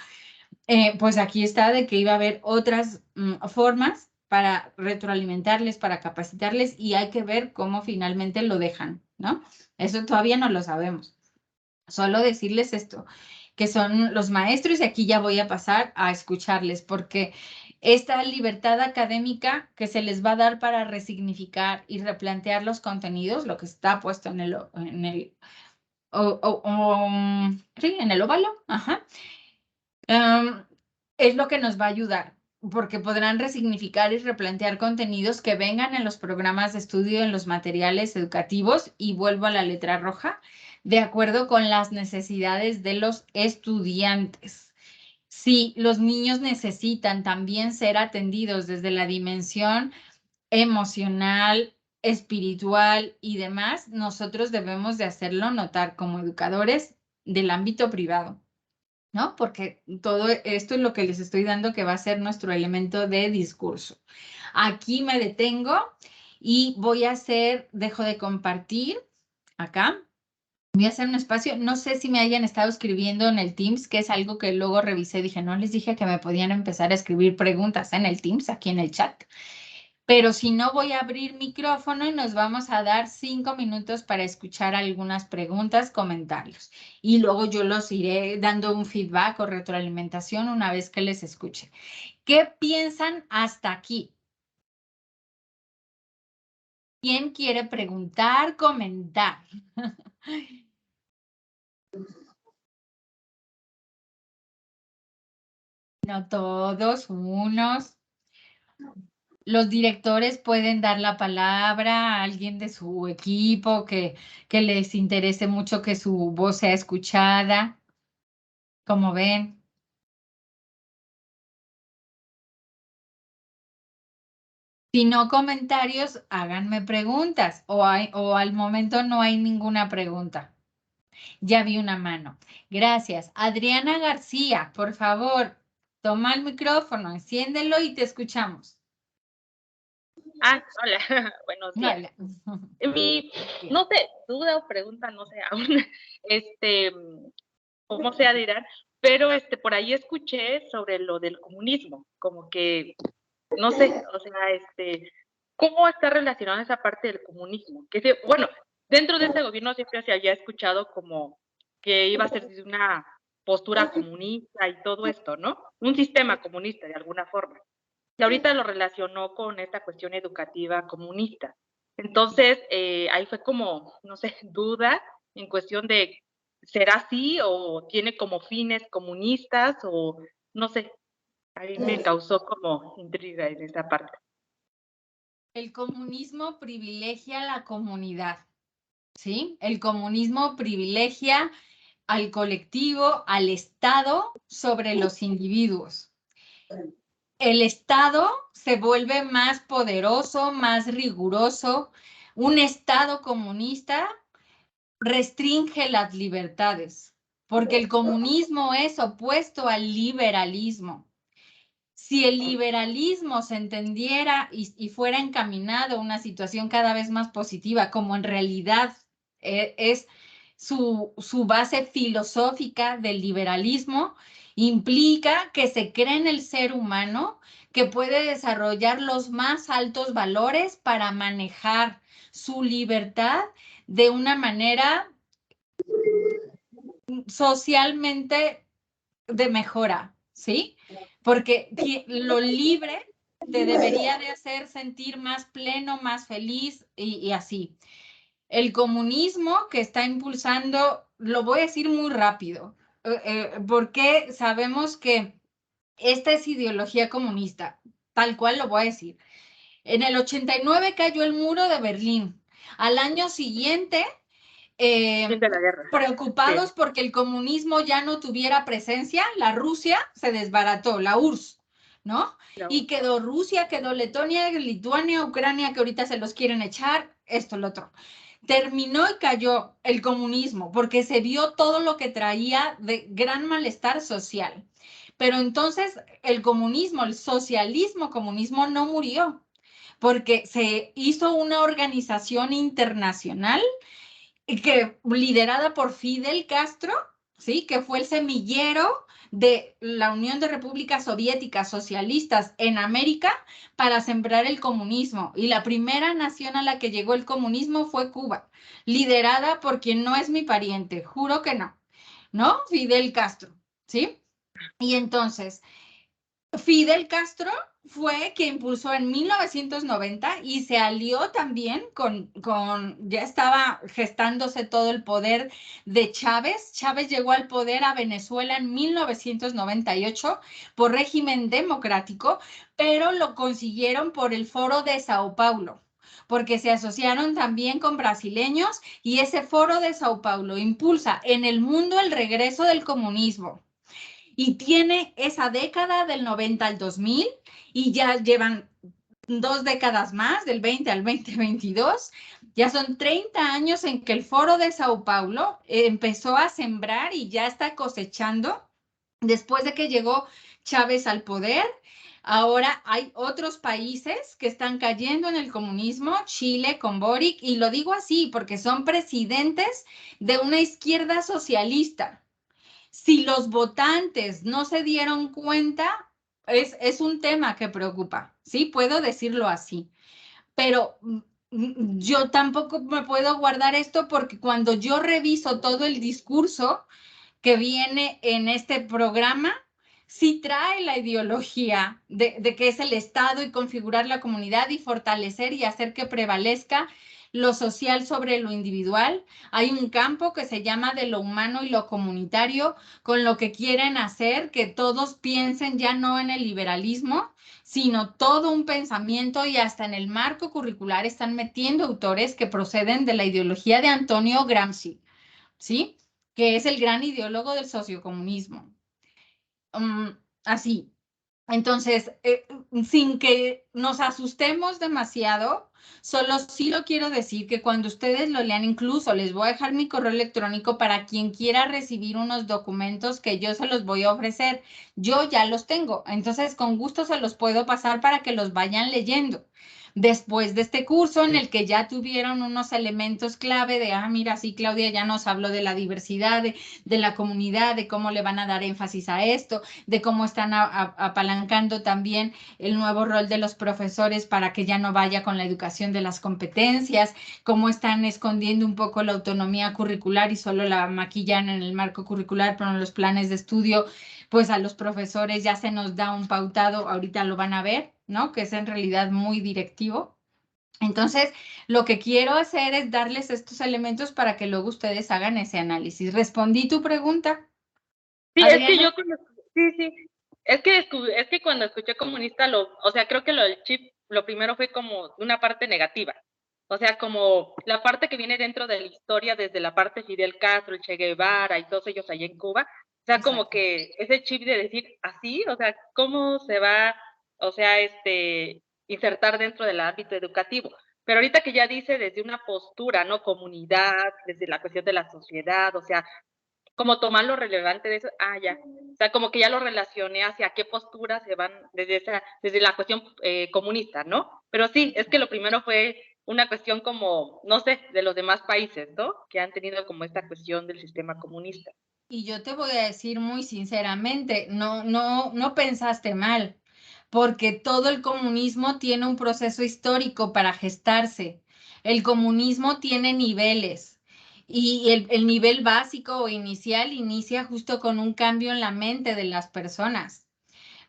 pues aquí está de que iba a haber otras formas para retroalimentarles, para capacitarles y hay que ver cómo finalmente lo dejan, ¿no? Eso todavía no lo sabemos. Solo decirles esto, que son los maestros y aquí ya voy a pasar a escucharles porque esta libertad académica que se les va a dar para resignificar y replantear los contenidos, lo que está puesto en sí, en el óvalo, ajá, es lo que nos va a ayudar, porque podrán resignificar y replantear contenidos que vengan en los programas de estudio, en los materiales educativos, y vuelvo a la letra roja, de acuerdo con las necesidades de los estudiantes. Si los niños necesitan también ser atendidos desde la dimensión emocional, espiritual y demás, nosotros debemos de hacerlo notar como educadores del ámbito privado, ¿no? Porque todo esto es lo que les estoy dando que va a ser nuestro elemento de discurso. Aquí me detengo y voy a dejo de compartir acá. Voy a hacer un espacio, no sé si me hayan estado escribiendo en el Teams, que es algo que luego revisé, dije, no les dije que me podían empezar a escribir preguntas en el Teams, aquí en el chat. Pero si no, voy a abrir micrófono y nos vamos a dar 5 minutos para escuchar algunas preguntas, comentarios. Y luego yo los iré dando un feedback o retroalimentación una vez que les escuche. ¿Qué piensan hasta aquí? ¿Quién quiere preguntar, comentar? No todos, unos. Los directores pueden dar la palabra a alguien de su equipo que les interese mucho que su voz sea escuchada. Como ven. Si no comentarios, háganme preguntas o al momento no hay ninguna pregunta. Ya vi una mano. Gracias. Adriana García, por favor, toma el micrófono, enciéndelo y te escuchamos. Hola, buenos días. Hola. No sé, duda o pregunta, no sé aún, cómo sea dirán, pero por ahí escuché sobre lo del comunismo, como que, no sé, o sea, ¿cómo está relacionada esa parte del comunismo? Bueno, dentro de ese gobierno siempre se había escuchado como que iba a ser de una postura comunista y todo esto, ¿no? Un sistema comunista de alguna forma. Y ahorita lo relacionó con esta cuestión educativa comunista. Entonces, ahí fue como, no sé, duda en cuestión de ¿será así o tiene como fines comunistas o no sé? A mí me causó como intriga en esa parte. El comunismo privilegia a la comunidad, ¿sí? El comunismo privilegia al colectivo, al Estado sobre los individuos. El Estado se vuelve más poderoso, más riguroso. Un Estado comunista restringe las libertades, porque el comunismo es opuesto al liberalismo. Si el liberalismo se entendiera y fuera encaminado a una situación cada vez más positiva, como en realidad es su base filosófica del liberalismo, implica que se cree en el ser humano que puede desarrollar los más altos valores para manejar su libertad de una manera socialmente de mejora, ¿sí? Porque lo libre te debería de hacer sentir más pleno, más feliz y así. El comunismo que está impulsando, lo voy a decir muy rápido, porque sabemos que esta es ideología comunista, tal cual lo voy a decir. En el 89 cayó el muro de Berlín. Al año siguiente, Fin de la guerra. preocupados Sí. porque el comunismo ya no tuviera presencia, la Rusia se desbarató, la URSS, ¿no? Y quedó Rusia, quedó Letonia, Lituania, Ucrania, que ahorita se los quieren echar, esto, lo otro. Terminó y cayó el comunismo porque se vio todo lo que traía de gran malestar social. Pero entonces el comunismo, el socialismo comunismo no murió porque se hizo una organización internacional que liderada por Fidel Castro, ¿sí? Que fue el semillero de la Unión de Repúblicas Soviéticas Socialistas en América para sembrar el comunismo. Y la primera nación a la que llegó el comunismo fue Cuba, liderada por quien no es mi pariente, juro que no, ¿no? Fidel Castro, ¿sí? Y entonces, Fidel Castro fue quien impulsó en 1990 y se alió también ya estaba gestándose todo el poder de Chávez. Chávez llegó al poder a Venezuela en 1998 por régimen democrático, pero lo consiguieron por el Foro de Sao Paulo, porque se asociaron también con brasileños y ese Foro de Sao Paulo impulsa en el mundo el regreso del comunismo. Y tiene esa década del 90 al 2000 y ya llevan 2 décadas más, del 20 al 2022. Ya son 30 años en que el Foro de Sao Paulo empezó a sembrar y ya está cosechando. Después de que llegó Chávez al poder, ahora hay otros países que están cayendo en el comunismo, Chile con Boric, y lo digo así porque son presidentes de una izquierda socialista. Si los votantes no se dieron cuenta, es un tema que preocupa, ¿sí? Puedo decirlo así. Pero yo tampoco me puedo guardar esto porque cuando yo reviso todo el discurso que viene en este programa, sí trae la ideología de que es el Estado y configurar la comunidad y fortalecer y hacer que prevalezca lo social sobre lo individual. Hay un campo que se llama de lo humano y lo comunitario, con lo que quieren hacer que todos piensen ya no en el liberalismo, sino todo un pensamiento y hasta en el marco curricular están metiendo autores que proceden de la ideología de Antonio Gramsci, ¿sí? Que es el gran ideólogo del sociocomunismo. Así. Entonces, sin que nos asustemos demasiado, solo sí lo quiero decir que cuando ustedes lo lean, incluso les voy a dejar mi correo electrónico para quien quiera recibir unos documentos que yo se los voy a ofrecer. Yo ya los tengo, entonces con gusto se los puedo pasar para que los vayan leyendo. Después de este curso en el que ya tuvieron unos elementos clave de, mira, sí, Claudia ya nos habló de la diversidad, de la comunidad, de cómo le van a dar énfasis a esto, de cómo están apalancando también el nuevo rol de los profesores para que ya no vaya con la educación de las competencias, cómo están escondiendo un poco la autonomía curricular y solo la maquillan en el marco curricular, pero en los planes de estudio, pues a los profesores ya se nos da un pautado, ahorita lo van a ver, ¿no? Que es en realidad muy directivo. Entonces, lo que quiero hacer es darles estos elementos para que luego ustedes hagan ese análisis. ¿Respondí tu pregunta, Sí, es que Adriana? sí. Es que cuando escuché comunista, o sea, creo que lo del chip, lo primero fue como una parte negativa. O sea, como la parte que viene dentro de la historia, desde la parte Fidel Castro, el Che Guevara y todos ellos allá en Cuba. O sea, como Exacto. que ese chip de decir así, o sea, cómo se va, o sea, insertar dentro del ámbito educativo. Pero ahorita que ya dice desde una postura, ¿no? Comunidad, desde la cuestión de la sociedad, o sea, como tomar lo relevante de eso, ya. O sea, como que ya lo relacioné hacia qué posturas se van desde la cuestión comunista, ¿no? Pero sí, es que lo primero fue una cuestión como, no sé, de los demás países, ¿no? Que han tenido como esta cuestión del sistema comunista. Y yo te voy a decir muy sinceramente, no pensaste mal, porque todo el comunismo tiene un proceso histórico para gestarse. El comunismo tiene niveles y el nivel básico o inicial inicia justo con un cambio en la mente de las personas,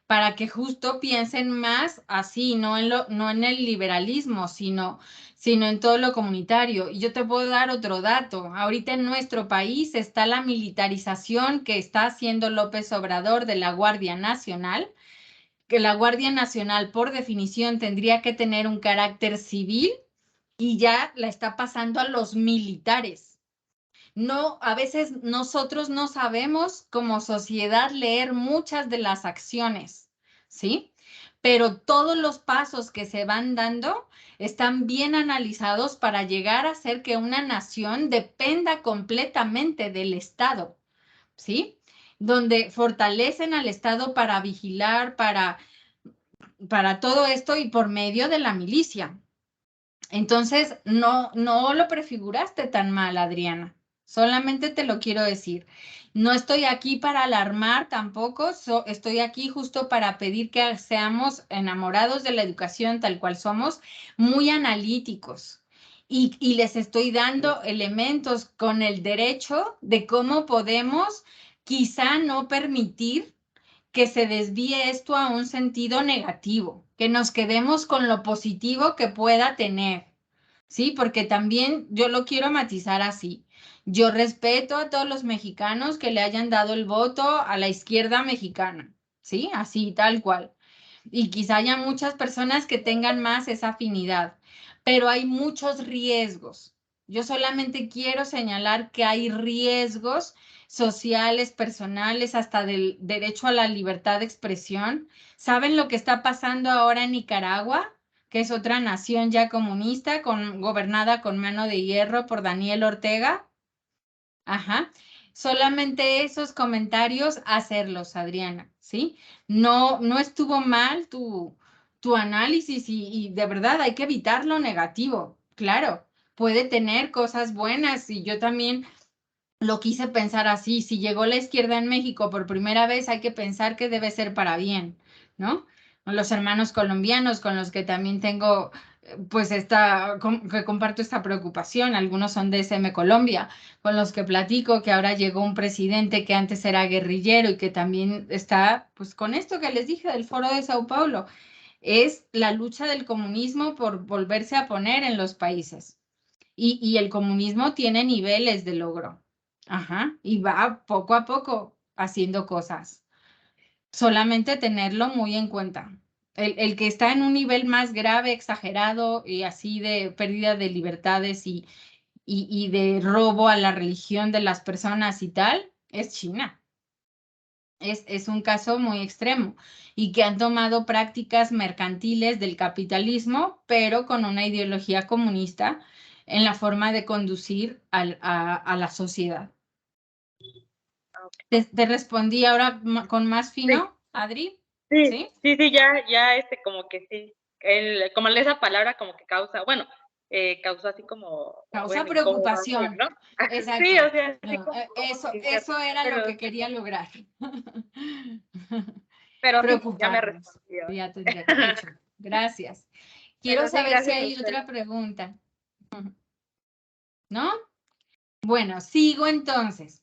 para que justo piensen más así, no en el liberalismo, sino en todo lo comunitario. Y yo te puedo dar otro dato. Ahorita en nuestro país está la militarización que está haciendo López Obrador de la Guardia Nacional, que la Guardia Nacional por definición tendría que tener un carácter civil y ya la está pasando a los militares. No, a veces nosotros no sabemos como sociedad leer muchas de las acciones, ¿sí? Pero todos los pasos que se van dando están bien analizados para llegar a hacer que una nación dependa completamente del Estado, ¿sí? Donde fortalecen al Estado para vigilar, para todo esto y por medio de la milicia. Entonces, no lo prefiguraste tan mal, Adriana. Solamente te lo quiero decir. No estoy aquí para alarmar tampoco, estoy aquí justo para pedir que seamos enamorados de la educación tal cual somos, muy analíticos. Y les estoy dando elementos con el derecho de cómo podemos quizá no permitir que se desvíe esto a un sentido negativo, que nos quedemos con lo positivo que pueda tener, ¿sí? Porque también yo lo quiero matizar así. Yo respeto a todos los mexicanos que le hayan dado el voto a la izquierda mexicana, ¿sí? Así, tal cual. Y quizá haya muchas personas que tengan más esa afinidad, pero hay muchos riesgos. Yo solamente quiero señalar que hay riesgos sociales, personales, hasta del derecho a la libertad de expresión. ¿Saben lo que está pasando ahora en Nicaragua? Que es otra nación ya comunista, gobernada con mano de hierro por Daniel Ortega. Ajá. Solamente esos comentarios hacerlos, Adriana, ¿sí? No estuvo mal tu análisis y de verdad hay que evitar lo negativo. Claro, puede tener cosas buenas y yo también lo quise pensar así. Si llegó la izquierda en México por primera vez, hay que pensar que debe ser para bien, ¿no? Los hermanos colombianos con los que también tengo, pues que comparto esta preocupación, algunos son de SM Colombia, con los que platico que ahora llegó un presidente que antes era guerrillero y que también está, pues con esto que les dije del Foro de Sao Paulo, es la lucha del comunismo por volverse a poner en los países. Y el comunismo tiene niveles de logro. Ajá. Y va poco a poco haciendo cosas. Solamente tenerlo muy en cuenta. El que está en un nivel más grave, exagerado y así de pérdida de libertades y de robo a la religión de las personas y tal, es China. Es un caso muy extremo y que han tomado prácticas mercantiles del capitalismo, pero con una ideología comunista en la forma de conducir a la sociedad. ¿Te respondí ahora con más Sí, fino, Adri? sí, ¿Sí? sí, ya, como que sí. Como esa palabra como que causa, bueno, causó así como, Causa bueno, incómoda, preocupación. ¿no? Sí, Exacto. o sea, así No, como, eso era lo pero que quería lograr. sí, ya me Preocuparnos. respondió. Ya tendría que hecho. Gracias. Quiero Pero sí, saber si gracias a hay usted. otra pregunta. ¿No? Bueno, sigo entonces.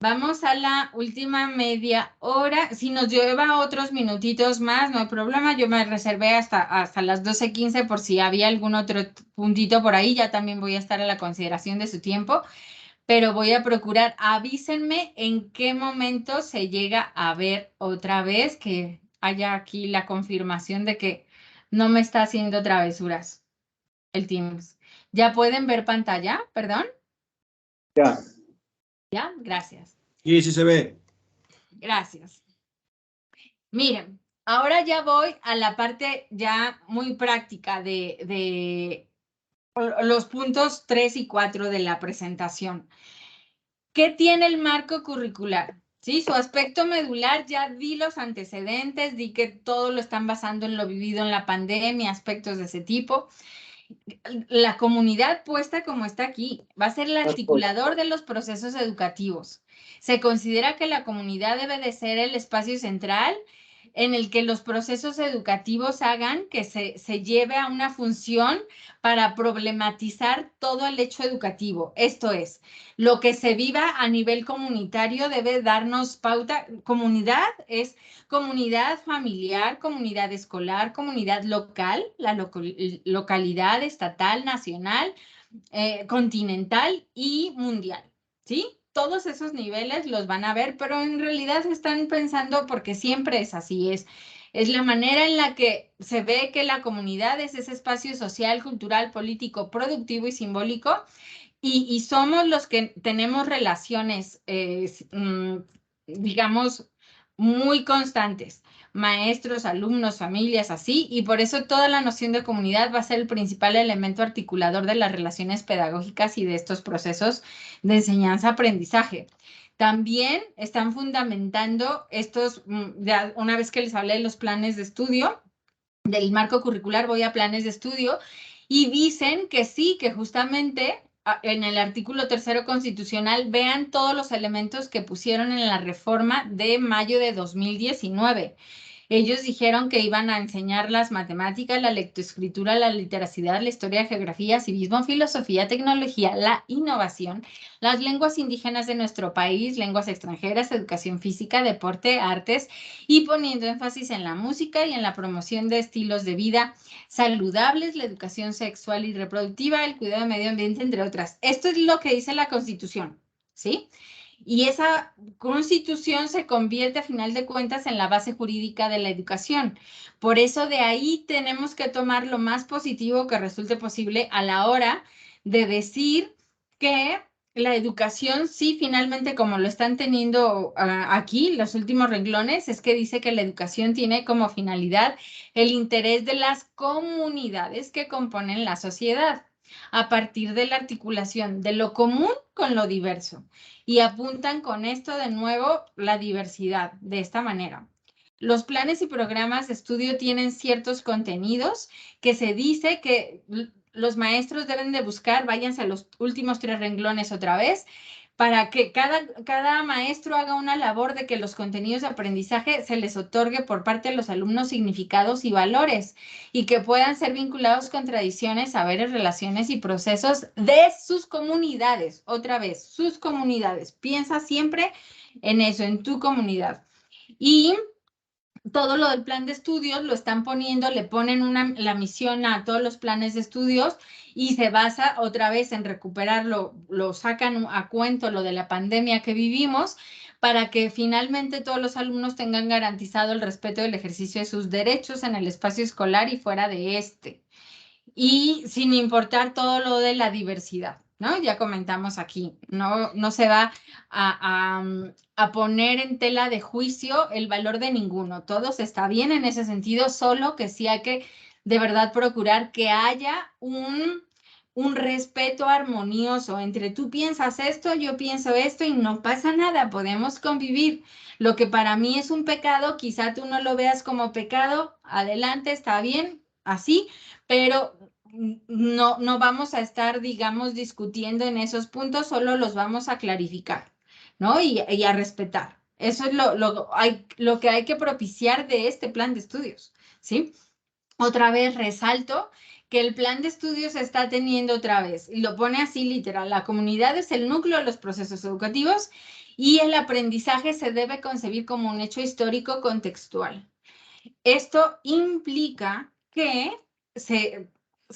Vamos a la última media hora. Si nos lleva otros minutitos más, no hay problema. Yo me reservé hasta las 12:15 por si había algún otro puntito por ahí. Ya también voy a estar a la consideración de su tiempo, pero voy a procurar. Avísenme en qué momento se llega a ver otra vez, que haya aquí la confirmación de que no me está haciendo travesuras el Teams. ¿Ya pueden ver pantalla? Perdón. Ya. ¿Ya? Gracias. Sí, sí se ve. Gracias. Miren, ahora ya voy a la parte ya muy práctica de los puntos 3 y 4 de la presentación. ¿Qué tiene el marco curricular? Sí, su aspecto medular, ya di los antecedentes, di que todo lo están basando en lo vivido en la pandemia, aspectos de ese tipo. La comunidad puesta como está aquí va a ser el articulador de los procesos educativos. Se considera que la comunidad debe de ser el espacio central en el que los procesos educativos hagan que se lleve a una función para problematizar todo el hecho educativo. Esto es, lo que se viva a nivel comunitario debe darnos pauta. Comunidad es comunidad familiar, comunidad escolar, comunidad local, la localidad estatal, nacional, continental y mundial, ¿sí? Todos esos niveles los van a ver, pero en realidad están pensando, porque siempre es así, es la manera en la que se ve que la comunidad es ese espacio social, cultural, político, productivo y simbólico, y somos los que tenemos relaciones, digamos, muy constantes, maestros, alumnos, familias, así, y por eso toda la noción de comunidad va a ser el principal elemento articulador de las relaciones pedagógicas y de estos procesos de enseñanza-aprendizaje. También están fundamentando estos, ya una vez que les hablé de los planes de estudio, del marco curricular, voy a planes de estudio, y dicen que sí, que justamente en el artículo 3º constitucional vean todos los elementos que pusieron en la reforma de mayo de 2019. Ellos dijeron que iban a enseñar las matemáticas, la lectoescritura, la literacidad, la historia, geografía, civismo, filosofía, tecnología, la innovación, las lenguas indígenas de nuestro país, lenguas extranjeras, educación física, deporte, artes, y poniendo énfasis en la música y en la promoción de estilos de vida saludables, la educación sexual y reproductiva, el cuidado del medio ambiente, entre otras. Esto es lo que dice la Constitución, ¿sí? Y esa Constitución se convierte a final de cuentas en la base jurídica de la educación. Por eso de ahí tenemos que tomar lo más positivo que resulte posible a la hora de decir que la educación, sí, finalmente, como lo están teniendo aquí, los últimos renglones, es que dice que la educación tiene como finalidad el interés de las comunidades que componen la sociedad, a partir de la articulación de lo común con lo diverso. Y apuntan con esto de nuevo la diversidad, de esta manera. Los planes y programas de estudio tienen ciertos contenidos que se dice que los maestros deben de buscar, váyanse a los últimos 3 renglones otra vez, para que cada maestro haga una labor de que los contenidos de aprendizaje se les otorgue por parte de los alumnos significados y valores, y que puedan ser vinculados con tradiciones, saberes, relaciones y procesos de sus comunidades. Otra vez, sus comunidades. Piensa siempre en eso, en tu comunidad. Y todo lo del plan de estudios lo están poniendo, le ponen la misión a todos los planes de estudios y se basa otra vez en recuperarlo, lo sacan a cuento lo de la pandemia que vivimos, para que finalmente todos los alumnos tengan garantizado el respeto del ejercicio de sus derechos en el espacio escolar y fuera de este. Y sin importar todo lo de la diversidad, ¿no? Ya comentamos aquí, no se va a poner en tela de juicio el valor de ninguno. Todos está bien en ese sentido, solo que sí hay que de verdad procurar que haya un respeto armonioso entre tú piensas esto, yo pienso esto y no pasa nada, podemos convivir. Lo que para mí es un pecado, quizá tú no lo veas como pecado, adelante, está bien, así, pero no vamos a estar, digamos, discutiendo en esos puntos, solo los vamos a clarificar, ¿no? Y a respetar. Eso es lo que hay que propiciar de este plan de estudios, ¿sí? Otra vez resalto que el plan de estudios está teniendo otra vez, y lo pone así literal, la comunidad es el núcleo de los procesos educativos y el aprendizaje se debe concebir como un hecho histórico contextual. Esto implica que se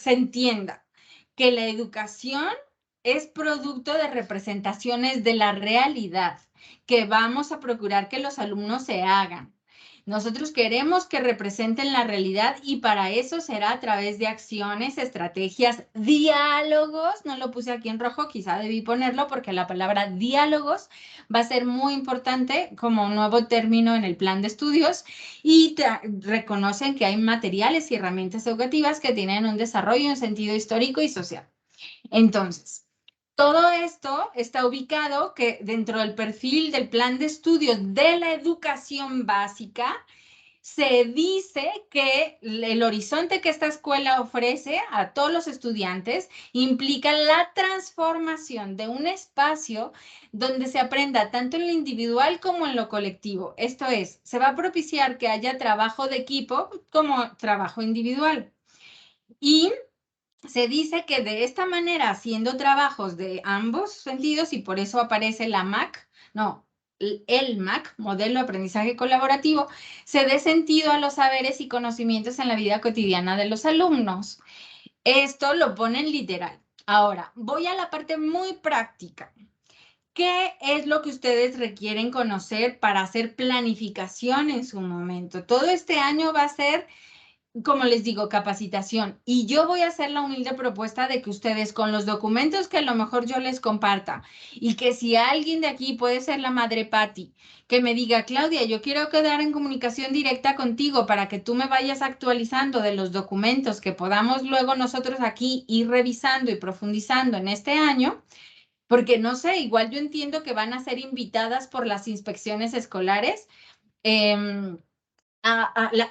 entienda que la educación es producto de representaciones de la realidad que vamos a procurar que los alumnos se hagan. Nosotros queremos que representen la realidad y para eso será a través de acciones, estrategias, diálogos. No lo puse aquí en rojo, quizá debí ponerlo porque la palabra diálogos va a ser muy importante como un nuevo término en el plan de estudios y reconocen que hay materiales y herramientas educativas que tienen un desarrollo en sentido histórico y social. Entonces, todo esto está ubicado que dentro del perfil del plan de estudios de la educación básica se dice que el horizonte que esta escuela ofrece a todos los estudiantes implica la transformación de un espacio donde se aprenda tanto en lo individual como en lo colectivo. Esto es, se va a propiciar que haya trabajo de equipo como trabajo individual. Y se dice que de esta manera, haciendo trabajos de ambos sentidos, y por eso aparece la MAC, el MAC, modelo de aprendizaje colaborativo, se dé sentido a los saberes y conocimientos en la vida cotidiana de los alumnos. Esto lo ponen literal. Ahora, voy a la parte muy práctica. ¿Qué es lo que ustedes requieren conocer para hacer planificación en su momento? Todo este año va a ser, como les digo, capacitación. Y yo voy a hacer la humilde propuesta de que ustedes con los documentos que a lo mejor yo les comparta y que si alguien de aquí puede ser la madre Patti, que me diga, Claudia, yo quiero quedar en comunicación directa contigo para que tú me vayas actualizando de los documentos que podamos luego nosotros aquí ir revisando y profundizando en este año, porque no sé, igual yo entiendo que van a ser invitadas por las inspecciones escolares.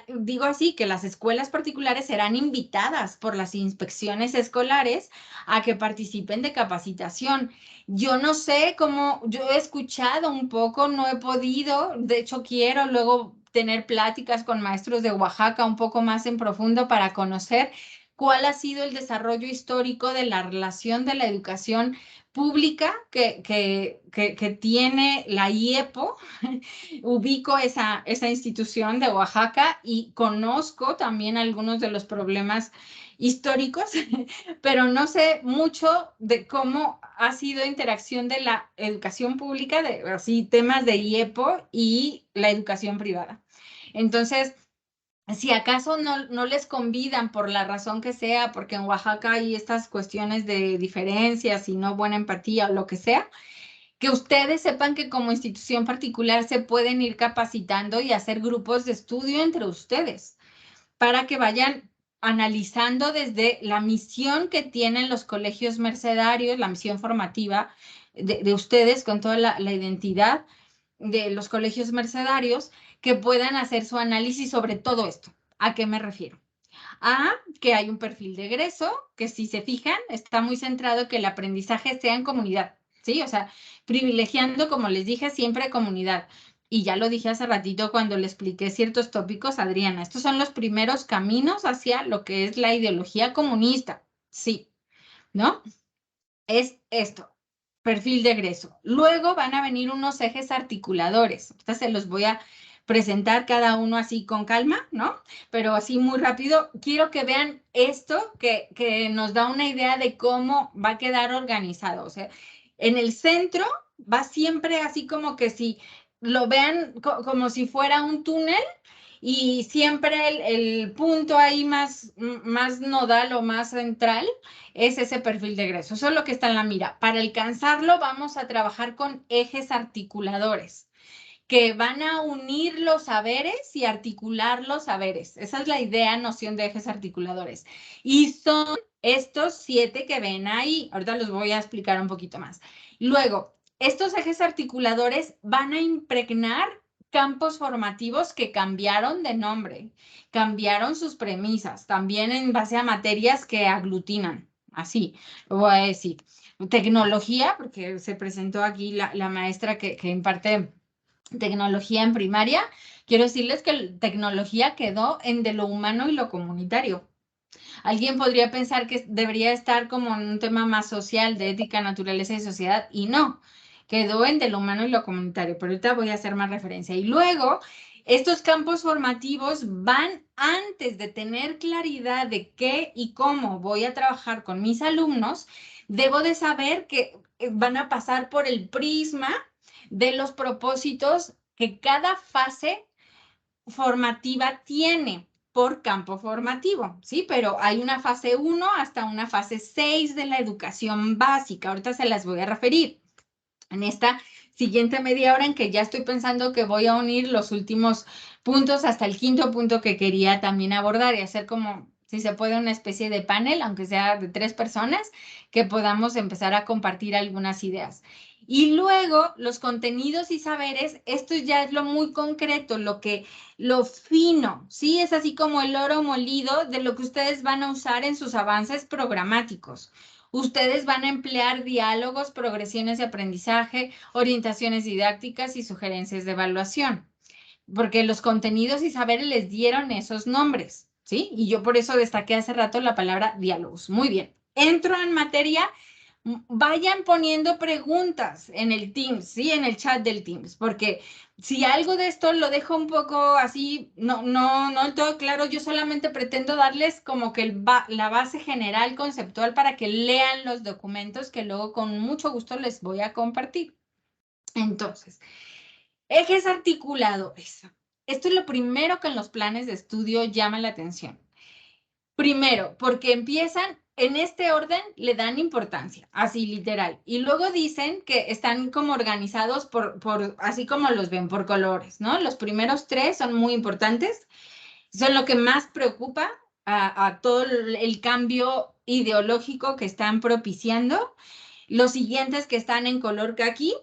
Digo así, que las escuelas particulares serán invitadas por las inspecciones escolares a que participen de capacitación. Yo no sé cómo, yo he escuchado un poco, no he podido, de hecho quiero luego tener pláticas con maestros de Oaxaca un poco más en profundo para conocer cuál ha sido el desarrollo histórico de la relación de la educación pública que tiene la IEPO. Ubico esa institución de Oaxaca y conozco también algunos de los problemas históricos, pero no sé mucho de cómo ha sido interacción de la educación pública, de así temas de IEPO y la educación privada. Entonces, si acaso no les convidan por la razón que sea, porque en Oaxaca hay estas cuestiones de diferencias y no buena empatía o lo que sea, que ustedes sepan que como institución particular se pueden ir capacitando y hacer grupos de estudio entre ustedes para que vayan analizando desde la misión que tienen los colegios mercedarios, la misión formativa de ustedes con toda la identidad de los colegios mercedarios, que puedan hacer su análisis sobre todo esto. ¿A qué me refiero? A que hay un perfil de egreso que, si se fijan, está muy centrado en que el aprendizaje sea en comunidad, ¿sí? O sea, privilegiando, como les dije, siempre comunidad. Y ya lo dije hace ratito cuando le expliqué ciertos tópicos, Adriana, estos son los primeros caminos hacia lo que es la ideología comunista, sí, ¿no? Es esto, perfil de egreso. Luego van a venir unos ejes articuladores. Ahorita se los voy a presentar cada uno así con calma, ¿no? Pero así muy rápido. Quiero que vean esto que nos da una idea de cómo va a quedar organizado. O sea, en el centro va siempre así como que si lo vean como si fuera un túnel y siempre el punto ahí más nodal o más central es ese perfil de egreso. Eso es lo que está en la mira. Para alcanzarlo vamos a trabajar con ejes articuladores que van a unir los saberes y articular los saberes. Esa es la idea, noción de ejes articuladores. Y son estos 7 que ven ahí. Ahorita los voy a explicar un poquito más. Luego, estos ejes articuladores van a impregnar campos formativos que cambiaron de nombre, cambiaron sus premisas, también en base a materias que aglutinan. Así, lo voy a decir. Tecnología, porque se presentó aquí la maestra que imparte tecnología en primaria. Quiero decirles que tecnología quedó en de lo humano y lo comunitario. Alguien podría pensar que debería estar como en un tema más social, de ética, naturaleza y sociedad, y no, quedó en de lo humano y lo comunitario, pero ahorita voy a hacer más referencia. Y luego, estos campos formativos van antes de tener claridad de qué y cómo voy a trabajar con mis alumnos, debo de saber que van a pasar por el prisma de los propósitos que cada fase formativa tiene por campo formativo, ¿sí? Pero hay una fase 1 hasta una fase 6 de la educación básica. Ahorita se las voy a referir en esta siguiente media hora en que ya estoy pensando que voy a unir los últimos puntos hasta el quinto punto que quería también abordar y hacer como, si se puede, una especie de panel, aunque sea de 3 personas, que podamos empezar a compartir algunas ideas. Y luego los contenidos y saberes, esto ya es lo muy concreto, lo fino, ¿sí? Es así como el oro molido de lo que ustedes van a usar en sus avances programáticos. Ustedes van a emplear diálogos, progresiones de aprendizaje, orientaciones didácticas y sugerencias de evaluación, porque los contenidos y saberes les dieron esos nombres, ¿sí? Y yo por eso destaqué hace rato la palabra diálogos. Muy bien. Entro en materia. Vayan poniendo preguntas en el Teams, ¿sí? En el chat del Teams, porque si algo de esto lo dejo un poco así, no todo claro, yo solamente pretendo darles como que la base general conceptual para que lean los documentos que luego con mucho gusto les voy a compartir. Entonces, ejes articuladores. Esto es lo primero que en los planes de estudio llama la atención. Primero, porque empiezan en este orden, le dan importancia, así literal. Y luego dicen que están como organizados por así como los ven, por colores, ¿no? Los primeros 3 son muy importantes, son lo que más preocupa a todo el cambio ideológico que están propiciando. Los siguientes que están en color caqui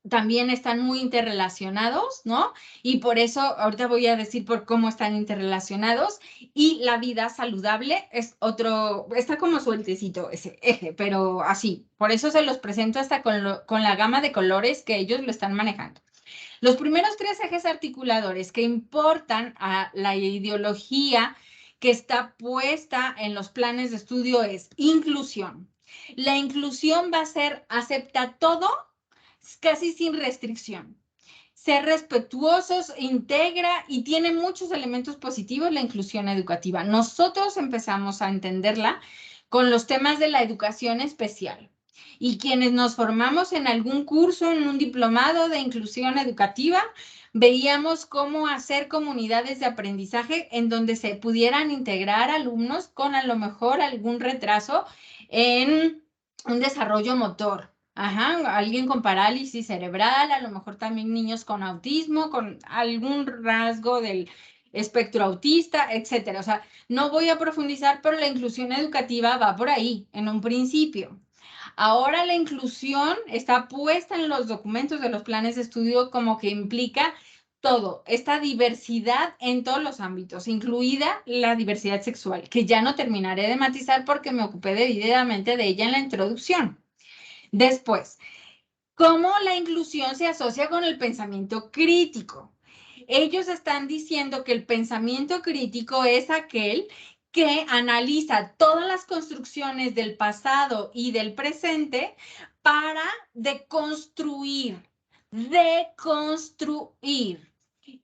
también están muy interrelacionados, ¿no? Y por eso ahorita voy a decir por cómo están interrelacionados. Y la vida saludable es otro, está como sueltecito ese eje, pero así. Por eso se los presento hasta con la gama de colores que ellos lo están manejando. Los primeros 3 ejes articuladores que importan a la ideología que está puesta en los planes de estudio es inclusión. La inclusión va a ser acepta todo, casi sin restricción. Ser respetuosos, integra y tiene muchos elementos positivos la inclusión educativa. Nosotros empezamos a entenderla con los temas de la educación especial. Y quienes nos formamos en algún curso, en un diplomado de inclusión educativa, veíamos cómo hacer comunidades de aprendizaje en donde se pudieran integrar alumnos con a lo mejor algún retraso en un desarrollo motor. Ajá, alguien con parálisis cerebral, a lo mejor también niños con autismo, con algún rasgo del espectro autista, etcétera. O sea, no voy a profundizar, pero la inclusión educativa va por ahí, en un principio. Ahora la inclusión está puesta en los documentos de los planes de estudio como que implica todo, esta diversidad en todos los ámbitos, incluida la diversidad sexual, que ya no terminaré de matizar porque me ocupé debidamente de ella en la introducción. Después, ¿cómo la inclusión se asocia con el pensamiento crítico? Ellos están diciendo que el pensamiento crítico es aquel que analiza todas las construcciones del pasado y del presente para deconstruir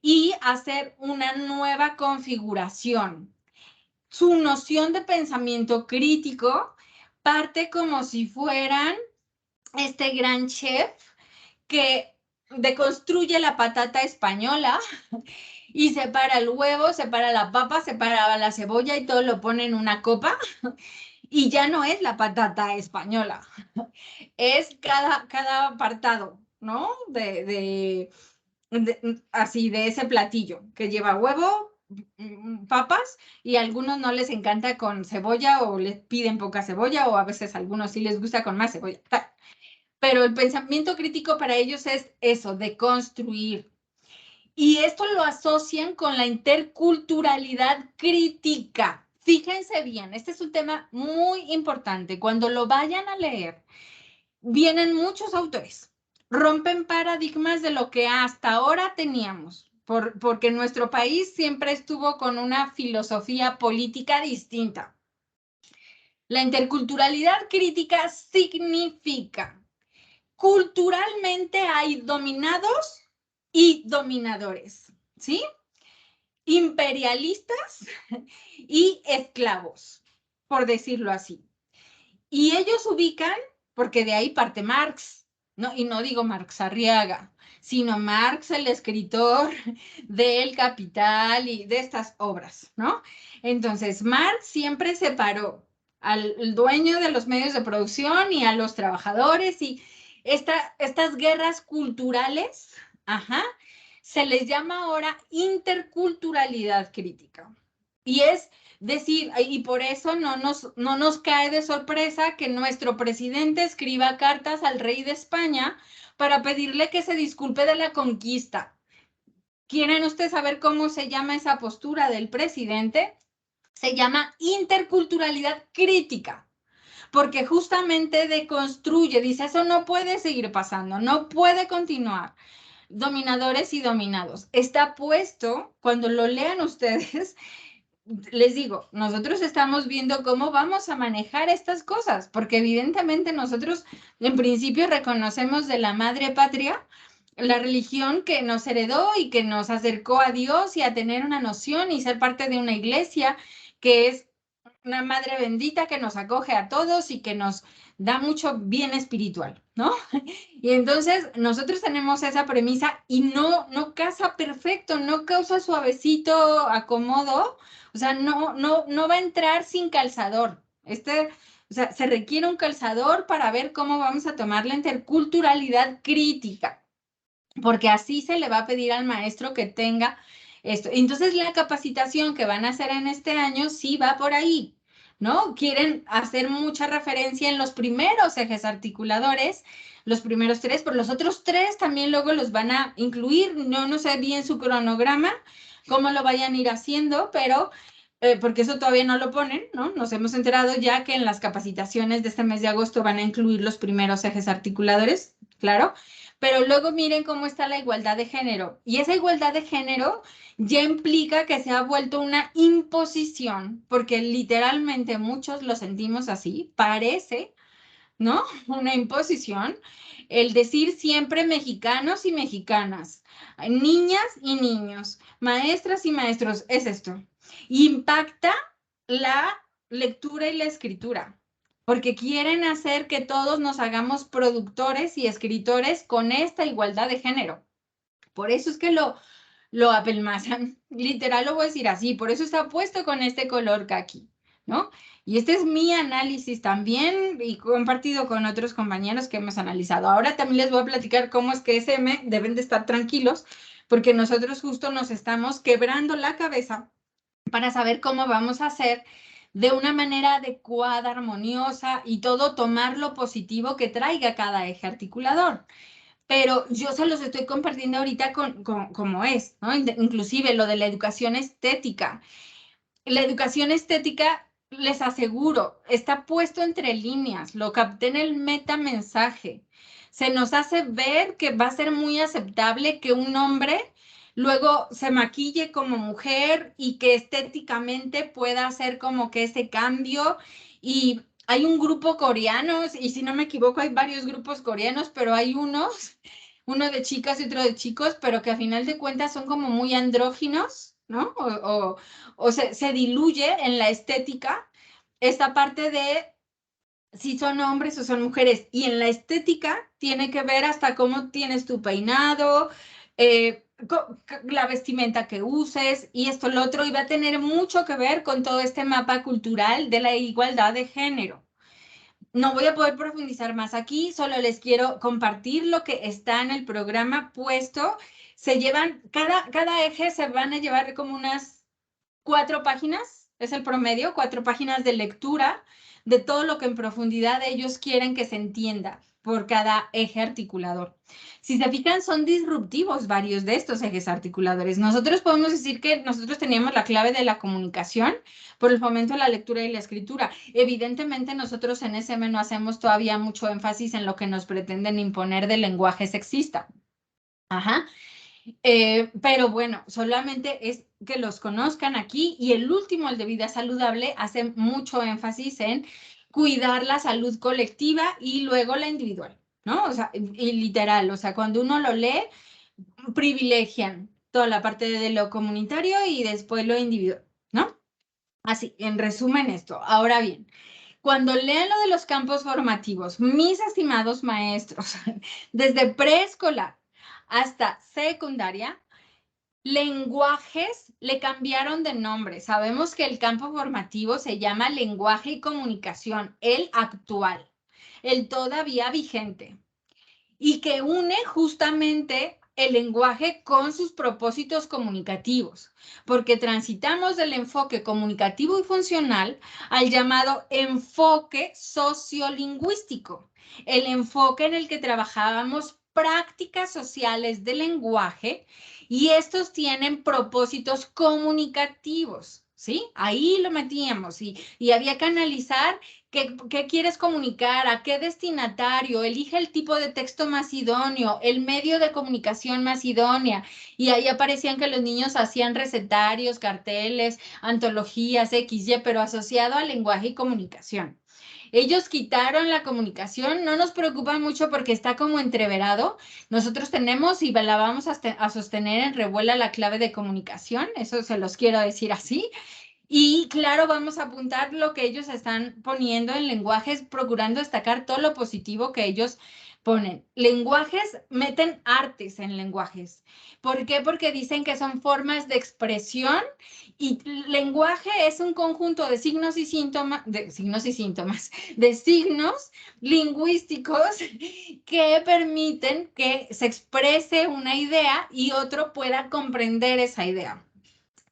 y hacer una nueva configuración. Su noción de pensamiento crítico parte como si fueran este gran chef que deconstruye la patata española y separa el huevo, separa la papa, separa la cebolla y todo lo pone en una copa y ya no es la patata española, es cada apartado, ¿no? Así de ese platillo que lleva huevo, papas y a algunos no les encanta con cebolla o les piden poca cebolla o a veces a algunos sí les gusta con más cebolla. Pero el pensamiento crítico para ellos es eso, de construir. Y esto lo asocian con la interculturalidad crítica. Fíjense bien, este es un tema muy importante. Cuando lo vayan a leer, vienen muchos autores, rompen paradigmas de lo que hasta ahora teníamos. porque nuestro país siempre estuvo con una filosofía política distinta. La interculturalidad crítica significa culturalmente hay dominados y dominadores, ¿sí? Imperialistas y esclavos, por decirlo así. Y ellos ubican, porque de ahí parte Marx, ¿no? Y no digo Marx Arriaga, sino Marx, el escritor del Capital y de estas obras, ¿no? Entonces, Marx siempre separó al dueño de los medios de producción y a los trabajadores y estas guerras culturales, se les llama ahora interculturalidad crítica. Y es decir, y por eso no nos cae de sorpresa que nuestro presidente escriba cartas al rey de España para pedirle que se disculpe de la conquista. ¿Quieren ustedes saber cómo se llama esa postura del presidente? Se llama interculturalidad crítica, porque justamente deconstruye, dice, eso no puede seguir pasando, no puede continuar. Dominadores y dominados. Está puesto, cuando lo lean ustedes, les digo, nosotros estamos viendo cómo vamos a manejar estas cosas, porque evidentemente nosotros en principio reconocemos de la madre patria la religión que nos heredó y que nos acercó a Dios y a tener una noción y ser parte de una iglesia que es una madre bendita que nos acoge a todos y que nos da mucho bien espiritual, ¿no? Y entonces nosotros tenemos esa premisa y no casa perfecto, no causa suavecito, acomodo, o sea, no va a entrar sin calzador. O sea, se requiere un calzador para ver cómo vamos a tomar la interculturalidad crítica, porque así se le va a pedir al maestro que tenga esto. Entonces, la capacitación que van a hacer en este año sí va por ahí, ¿no? Quieren hacer mucha referencia en los primeros ejes articuladores, los primeros 3, pero los otros 3 también luego los van a incluir. No sé bien su cronograma, cómo lo vayan a ir haciendo, pero porque eso todavía no lo ponen, ¿no? Nos hemos enterado ya que en las capacitaciones de este mes de agosto van a incluir los primeros ejes articuladores, claro. Pero luego miren cómo está la igualdad de género. Y esa igualdad de género ya implica que se ha vuelto una imposición, porque literalmente muchos lo sentimos así, parece, ¿no? Una imposición. El decir siempre mexicanos y mexicanas, niñas y niños, maestras y maestros, es esto. Impacta la lectura y la escritura, porque quieren hacer que todos nos hagamos productores y escritores con esta igualdad de género. Por eso es que lo apelmazan, literal lo voy a decir así, por eso está puesto con este color caqui, ¿no? Y este es mi análisis también y compartido con otros compañeros que hemos analizado. Ahora también les voy a platicar cómo es que SM deben de estar tranquilos, porque nosotros justo nos estamos quebrando la cabeza para saber cómo vamos a hacer de una manera adecuada, armoniosa y todo tomar lo positivo que traiga cada eje articulador. Pero yo se los estoy compartiendo ahorita como es, ¿no? Inclusive lo de la educación estética. La educación estética, les aseguro, está puesto entre líneas, lo capté en el metamensaje. Se nos hace ver que va a ser muy aceptable que un hombre luego se maquille como mujer y que estéticamente pueda hacer como que ese cambio. Y hay un grupo coreano, y si no me equivoco hay varios grupos coreanos, pero hay uno de chicas y otro de chicos, pero que a final de cuentas son como muy andróginos, ¿no? O se diluye en la estética esta parte de si son hombres o son mujeres. Y en la estética tiene que ver hasta cómo tienes tu peinado, la vestimenta que uses y esto, lo otro, y va a tener mucho que ver con todo este mapa cultural de la igualdad de género. No voy a poder profundizar más aquí, solo les quiero compartir lo que está en el programa puesto. Se llevan, cada eje se van a llevar como unas 4 páginas, es el promedio, 4 páginas de lectura de todo lo que en profundidad ellos quieren que se entienda por cada eje articulador. Si se fijan, son disruptivos varios de estos ejes articuladores. Nosotros podemos decir que nosotros teníamos la clave de la comunicación por el fomento de la lectura y la escritura. Evidentemente, nosotros en SM no hacemos todavía mucho énfasis en lo que nos pretenden imponer del lenguaje sexista. Pero bueno, solamente es que los conozcan aquí. Y el último, el de vida saludable, hace mucho énfasis en cuidar la salud colectiva y luego la individual, ¿no? O sea, y literal, o sea, cuando uno lo lee, privilegian toda la parte de lo comunitario y después lo individual, ¿no? Así, en resumen esto. Ahora bien, cuando lean lo de los campos formativos, mis estimados maestros, desde preescolar hasta secundaria, lenguajes le cambiaron de nombre. Sabemos que el campo formativo se llama lenguaje y comunicación, el actual, el todavía vigente, y que une justamente el lenguaje con sus propósitos comunicativos, porque transitamos del enfoque comunicativo y funcional al llamado enfoque sociolingüístico, el enfoque en el que trabajábamos prácticas sociales del lenguaje y estos tienen propósitos comunicativos, ¿sí? Ahí lo metíamos y había que analizar ¿qué quieres comunicar? ¿A qué destinatario? Elige el tipo de texto más idóneo, el medio de comunicación más idónea. Y ahí aparecían que los niños hacían recetarios, carteles, antologías, XY, pero asociado al lenguaje y comunicación. Ellos quitaron la comunicación, no nos preocupa mucho porque está como entreverado. Nosotros tenemos y la vamos a sostener en Revuela la clave de comunicación, eso se los quiero decir así. Y claro, vamos a apuntar lo que ellos están poniendo en lenguajes, procurando destacar todo lo positivo que ellos ponen. Lenguajes, meten artes en lenguajes. ¿Por qué? Porque dicen que son formas de expresión y lenguaje es un conjunto de signos y síntomas, de signos lingüísticos que permiten que se exprese una idea y otro pueda comprender esa idea.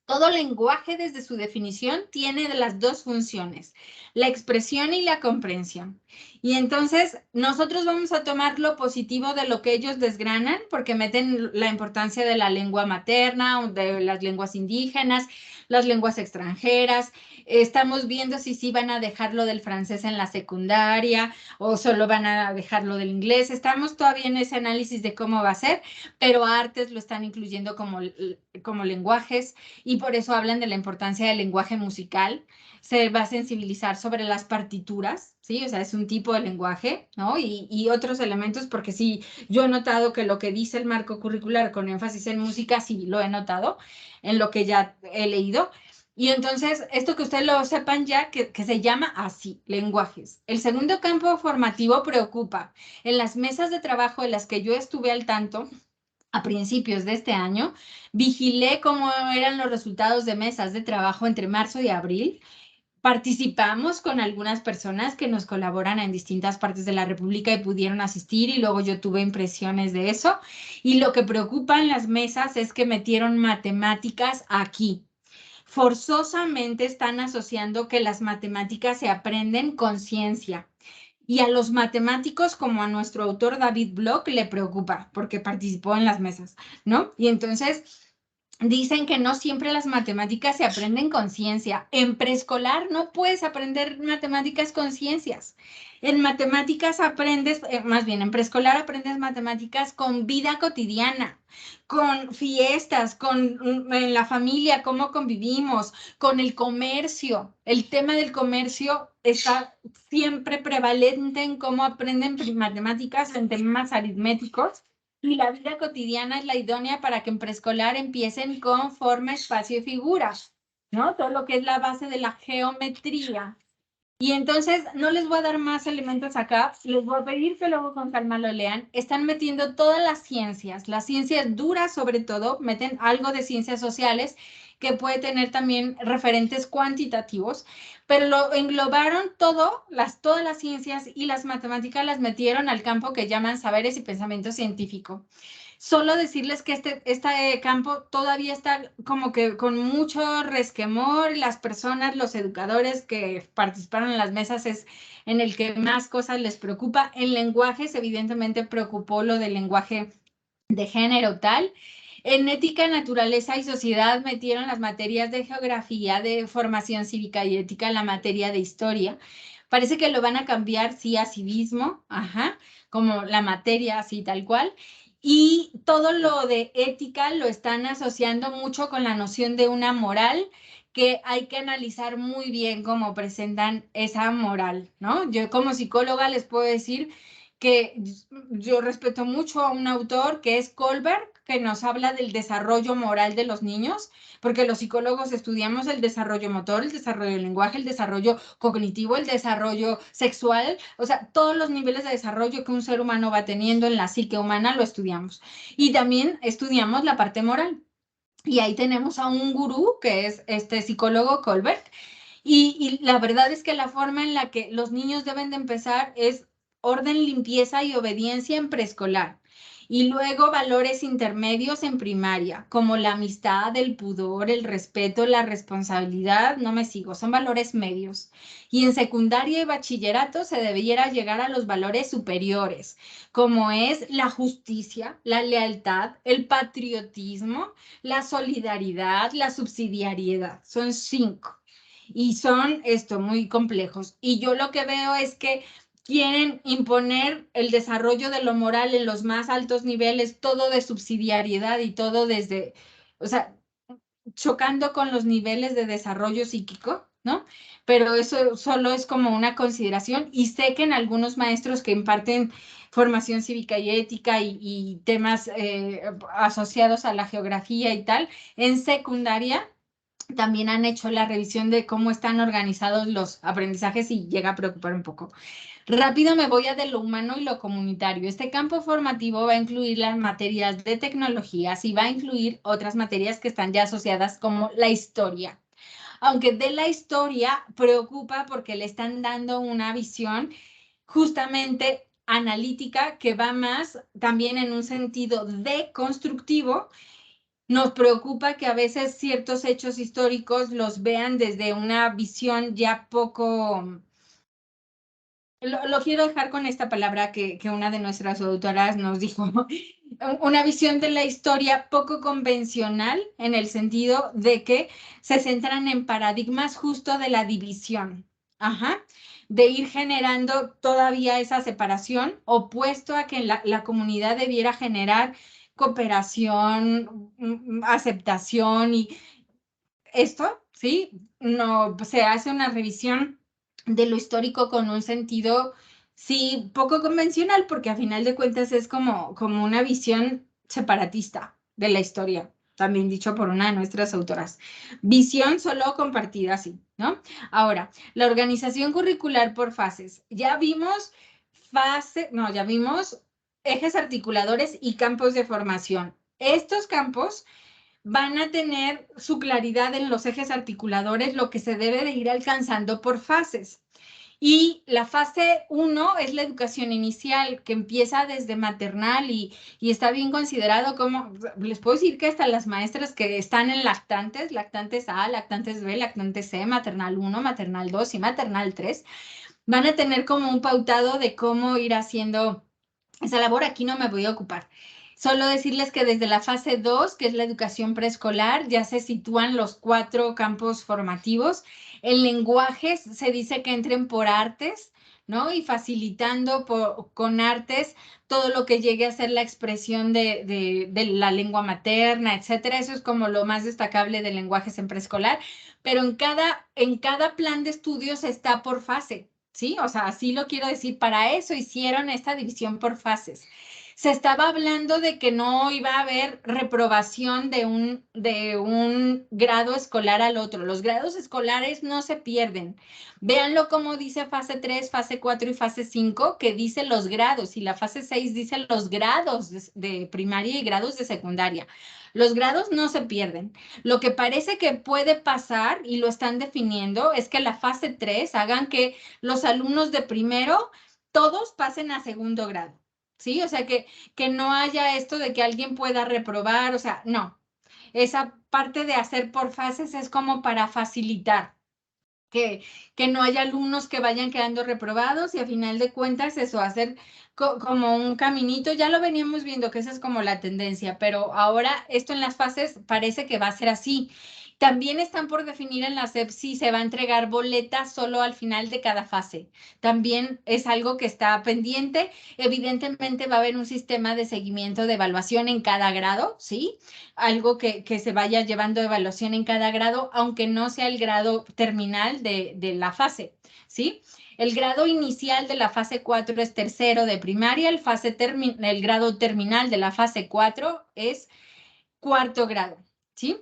Todo lenguaje, desde su definición, tiene de las dos funciones, la expresión y la comprensión. Y entonces, nosotros vamos a tomar lo positivo de lo que ellos desgranan, porque meten la importancia de la lengua materna, de las lenguas indígenas, las lenguas extranjeras. Estamos viendo si sí van a dejarlo del francés en la secundaria o solo van a dejarlo del inglés. Estamos todavía en ese análisis de cómo va a ser, pero artes lo están incluyendo como lenguajes. Y por eso hablan de la importancia del lenguaje musical. Se va a sensibilizar sobre las partituras, ¿sí? O sea, es un tipo de lenguaje, ¿no? Y otros elementos, porque sí, yo he notado que lo que dice el marco curricular con énfasis en música, sí lo he notado en lo que ya he leído. Y entonces, esto que ustedes lo sepan ya, que se llama así, lenguajes. El segundo campo formativo preocupa. En las mesas de trabajo en las que yo estuve al tanto, a principios de este año, vigilé cómo eran los resultados de mesas de trabajo entre marzo y abril. Participamos con algunas personas que nos colaboran en distintas partes de la República y pudieron asistir y luego yo tuve impresiones de eso. Y lo que preocupa en las mesas es que metieron matemáticas aquí. Forzosamente están asociando que las matemáticas se aprenden con ciencia. Y a los matemáticos, como a nuestro autor David Bloch, le preocupa porque participó en las mesas, ¿no? Y entonces dicen que no siempre las matemáticas se aprenden con ciencia. En preescolar no puedes aprender matemáticas con ciencias. En matemáticas aprendes, más bien en preescolar aprendes matemáticas con vida cotidiana, con fiestas, en la familia, cómo convivimos, con el comercio. El tema del comercio está siempre prevalente en cómo aprenden matemáticas en temas aritméticos. Y la vida cotidiana es la idónea para que en preescolar empiecen con forma, espacio y figuras, ¿no? Todo lo que es la base de la geometría. Y entonces no les voy a dar más elementos acá, les voy a pedir que luego con calma lo lean. Están metiendo todas las ciencias duras sobre todo, meten algo de ciencias sociales que puede tener también referentes cuantitativos, pero lo englobaron todas las ciencias y las matemáticas las metieron al campo que llaman saberes y pensamiento científico. Solo decirles que este campo todavía está como que con mucho resquemor. Las personas, los educadores que participaron en las mesas es en el que más cosas les preocupa. En lenguajes, evidentemente, preocupó lo del lenguaje de género tal. En ética, naturaleza y sociedad metieron las materias de geografía, de formación cívica y ética, la materia de historia. Parece que lo van a cambiar, sí, a civismo, ajá, como la materia así tal cual. Y todo lo de ética lo están asociando mucho con la noción de una moral que hay que analizar muy bien cómo presentan esa moral, ¿no? Yo como psicóloga les puedo decir que yo respeto mucho a un autor que es Kohlberg, que nos habla del desarrollo moral de los niños, porque los psicólogos estudiamos el desarrollo motor, el desarrollo del lenguaje, el desarrollo cognitivo, el desarrollo sexual, o sea, todos los niveles de desarrollo que un ser humano va teniendo en la psique humana lo estudiamos. Y también estudiamos la parte moral. Y ahí tenemos a un gurú que es este psicólogo Kohlberg. Y la verdad es que la forma en la que los niños deben de empezar es orden, limpieza y obediencia en preescolar. Y luego valores intermedios en primaria, como la amistad, el pudor, el respeto, la responsabilidad, no me sigo, son valores medios. Y en secundaria y bachillerato se debiera llegar a los valores superiores, como es la justicia, la lealtad, el patriotismo, la solidaridad, la subsidiariedad. Son 5 y son muy complejos. Y yo lo que veo es que quieren imponer el desarrollo de lo moral en los más altos niveles, todo de subsidiariedad y todo desde, o sea, chocando con los niveles de desarrollo psíquico, ¿no? Pero eso solo es como una consideración y sé que en algunos maestros que imparten formación cívica y ética y temas asociados a la geografía y tal, en secundaria también han hecho la revisión de cómo están organizados los aprendizajes y llega a preocupar un poco. Rápido me voy a de lo humano y lo comunitario. Este campo formativo va a incluir las materias de tecnologías y va a incluir otras materias que están ya asociadas como la historia. Aunque de la historia preocupa porque le están dando una visión justamente analítica que va más también en un sentido deconstructivo. Nos preocupa que a veces ciertos hechos históricos los vean desde una visión ya poco. Lo quiero dejar con esta palabra que una de nuestras autoras nos dijo, una visión de la historia poco convencional en el sentido de que se centran en paradigmas justo de la división, de ir generando todavía esa separación, opuesto a que la comunidad debiera generar cooperación, aceptación y esto, ¿sí? No, se hace una revisión de lo histórico con un sentido, sí, poco convencional, porque a final de cuentas es como una visión separatista de la historia, también dicho por una de nuestras autoras. Visión solo compartida, sí, ¿no? Ahora, la organización curricular por fases. Ya vimos ya vimos ejes articuladores y campos de formación. Estos campos van a tener su claridad en los ejes articuladores, lo que se debe de ir alcanzando por fases. Y la fase 1 es la educación inicial, que empieza desde maternal y está bien considerado como, les puedo decir que hasta las maestras que están en lactantes A, lactantes B, lactantes C, maternal 1, maternal 2 y maternal 3, van a tener como un pautado de cómo ir haciendo esa labor. Aquí no me voy a ocupar. Solo decirles que desde la fase 2, que es la educación preescolar, ya se sitúan los 4 campos formativos. El lenguaje se dice que entren por artes, ¿no? Y facilitando con artes todo lo que llegue a ser la expresión de la lengua materna, etcétera. Eso es como lo más destacable de lenguajes en preescolar. Pero en cada plan de estudios está por fase, ¿sí? O sea, así lo quiero decir. Para eso hicieron esta división por fases. Se estaba hablando de que no iba a haber reprobación de un grado escolar al otro. Los grados escolares no se pierden. Véanlo como dice fase 3, fase 4 y fase 5, que dice los grados, y la fase 6 dice los grados de primaria y grados de secundaria. Los grados no se pierden. Lo que parece que puede pasar, y lo están definiendo, es que la fase 3 hagan que los alumnos de primero todos pasen a segundo grado. ¿Sí? O sea, que no haya esto de que alguien pueda reprobar, o sea, no. Esa parte de hacer por fases es como para facilitar que no haya alumnos que vayan quedando reprobados y a final de cuentas eso, hacer como un caminito. Ya lo veníamos viendo que esa es como la tendencia, pero ahora esto en las fases parece que va a ser así. También están por definir en la SEP si se va a entregar boleta solo al final de cada fase. También es algo que está pendiente. Evidentemente va a haber un sistema de seguimiento de evaluación en cada grado, ¿sí? Algo que se vaya llevando evaluación en cada grado, aunque no sea el grado terminal de la fase, ¿sí? El grado inicial de la fase 4 es tercero de primaria, el grado terminal de la fase 4 es cuarto grado, ¿sí?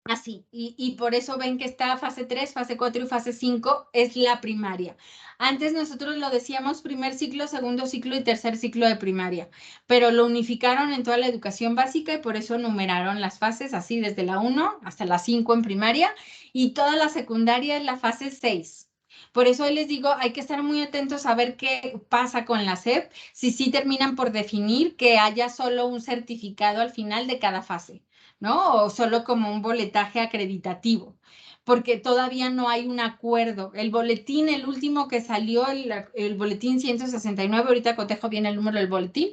Así, y por eso ven que está fase 3, fase 4 y fase 5 es la primaria. Antes nosotros lo decíamos primer ciclo, segundo ciclo y tercer ciclo de primaria, pero lo unificaron en toda la educación básica y por eso numeraron las fases así desde la 1 hasta la 5 en primaria y toda la secundaria es la fase 6. Por eso hoy les digo, hay que estar muy atentos a ver qué pasa con la SEP, si sí terminan por definir que haya solo un certificado al final de cada fase, ¿no? O solo como un boletaje acreditativo, porque todavía no hay un acuerdo. El boletín, el último que salió, el boletín 169, ahorita cotejo bien el número del boletín,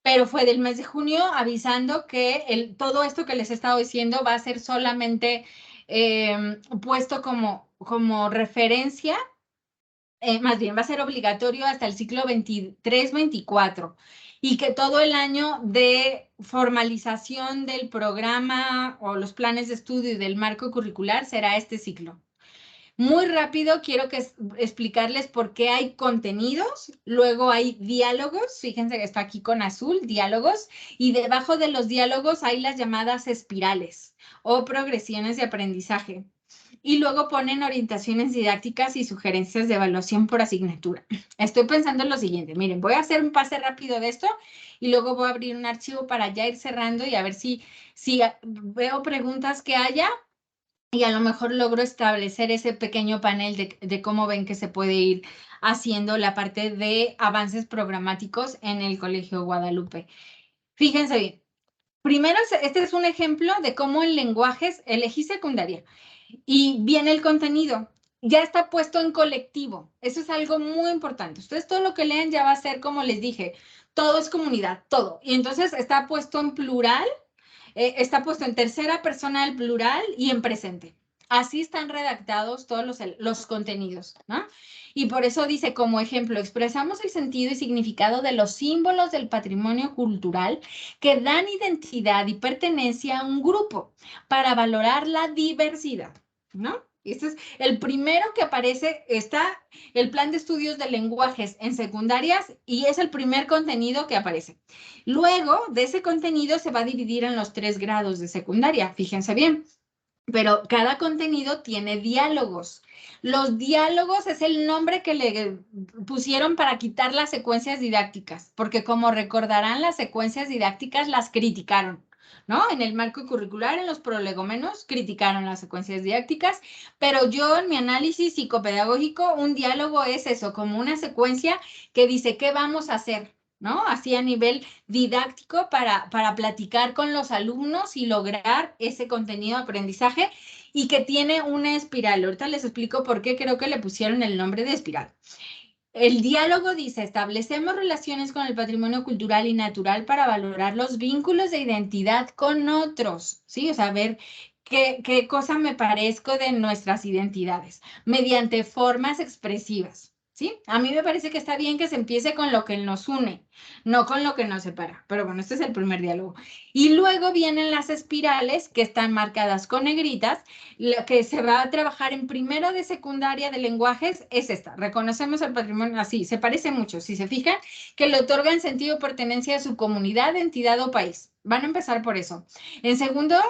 pero fue del mes de junio avisando que todo esto que les he estado diciendo va a ser solamente puesto como referencia. Más bien va a ser obligatorio hasta el ciclo 23-24 y que todo el año de formalización del programa o los planes de estudio y del marco curricular será este ciclo. Muy rápido quiero explicarles por qué hay contenidos, luego hay diálogos, fíjense que está aquí con azul, diálogos, y debajo de los diálogos hay las llamadas espirales o progresiones de aprendizaje. Y luego ponen orientaciones didácticas y sugerencias de evaluación por asignatura. Estoy pensando en lo siguiente. Miren, voy a hacer un pase rápido de esto y luego voy a abrir un archivo para ya ir cerrando y a ver si veo preguntas que haya y a lo mejor logro establecer ese pequeño panel de cómo ven que se puede ir haciendo la parte de avances programáticos en el Colegio Guadalupe. Fíjense bien. Primero, este es un ejemplo de cómo en lenguajes elegí secundaria. Y viene el contenido, ya está puesto en colectivo. Eso es algo muy importante. Ustedes todo lo que lean ya va a ser, como les dije, todo es comunidad, todo. Y entonces está puesto en plural, está puesto en tercera persona del plural y en presente. Así están redactados todos los contenidos, ¿no? Y por eso dice, como ejemplo, expresamos el sentido y significado de los símbolos del patrimonio cultural que dan identidad y pertenencia a un grupo para valorar la diversidad, ¿no? Este es el primero que aparece, está el plan de estudios de lenguajes en secundarias y es el primer contenido que aparece. Luego de ese contenido se va a dividir en los 3 grados de secundaria, fíjense bien. Pero cada contenido tiene diálogos. Los diálogos es el nombre que le pusieron para quitar las secuencias didácticas, porque como recordarán, las secuencias didácticas las criticaron, ¿no? En el marco curricular, en los prolegómenos, criticaron las secuencias didácticas, pero yo en mi análisis psicopedagógico, un diálogo es eso, como una secuencia que dice, ¿qué vamos a hacer? ¿No? Así a nivel didáctico para platicar con los alumnos y lograr ese contenido de aprendizaje y que tiene una espiral. Ahorita les explico por qué creo que le pusieron el nombre de espiral. El diálogo dice, establecemos relaciones con el patrimonio cultural y natural para valorar los vínculos de identidad con otros, ¿sí? O sea, ver qué cosa me parezco de nuestras identidades mediante formas expresivas. ¿Sí? A mí me parece que está bien que se empiece con lo que nos une, no con lo que nos separa. Pero bueno, este es el primer diálogo. Y luego vienen las espirales que están marcadas con negritas. Lo que se va a trabajar en primero de secundaria de lenguajes es esta. Reconocemos el patrimonio así, se parece mucho. Si se fijan, que le otorgan sentido de pertenencia a su comunidad, entidad o país. Van a empezar por eso. En segundo,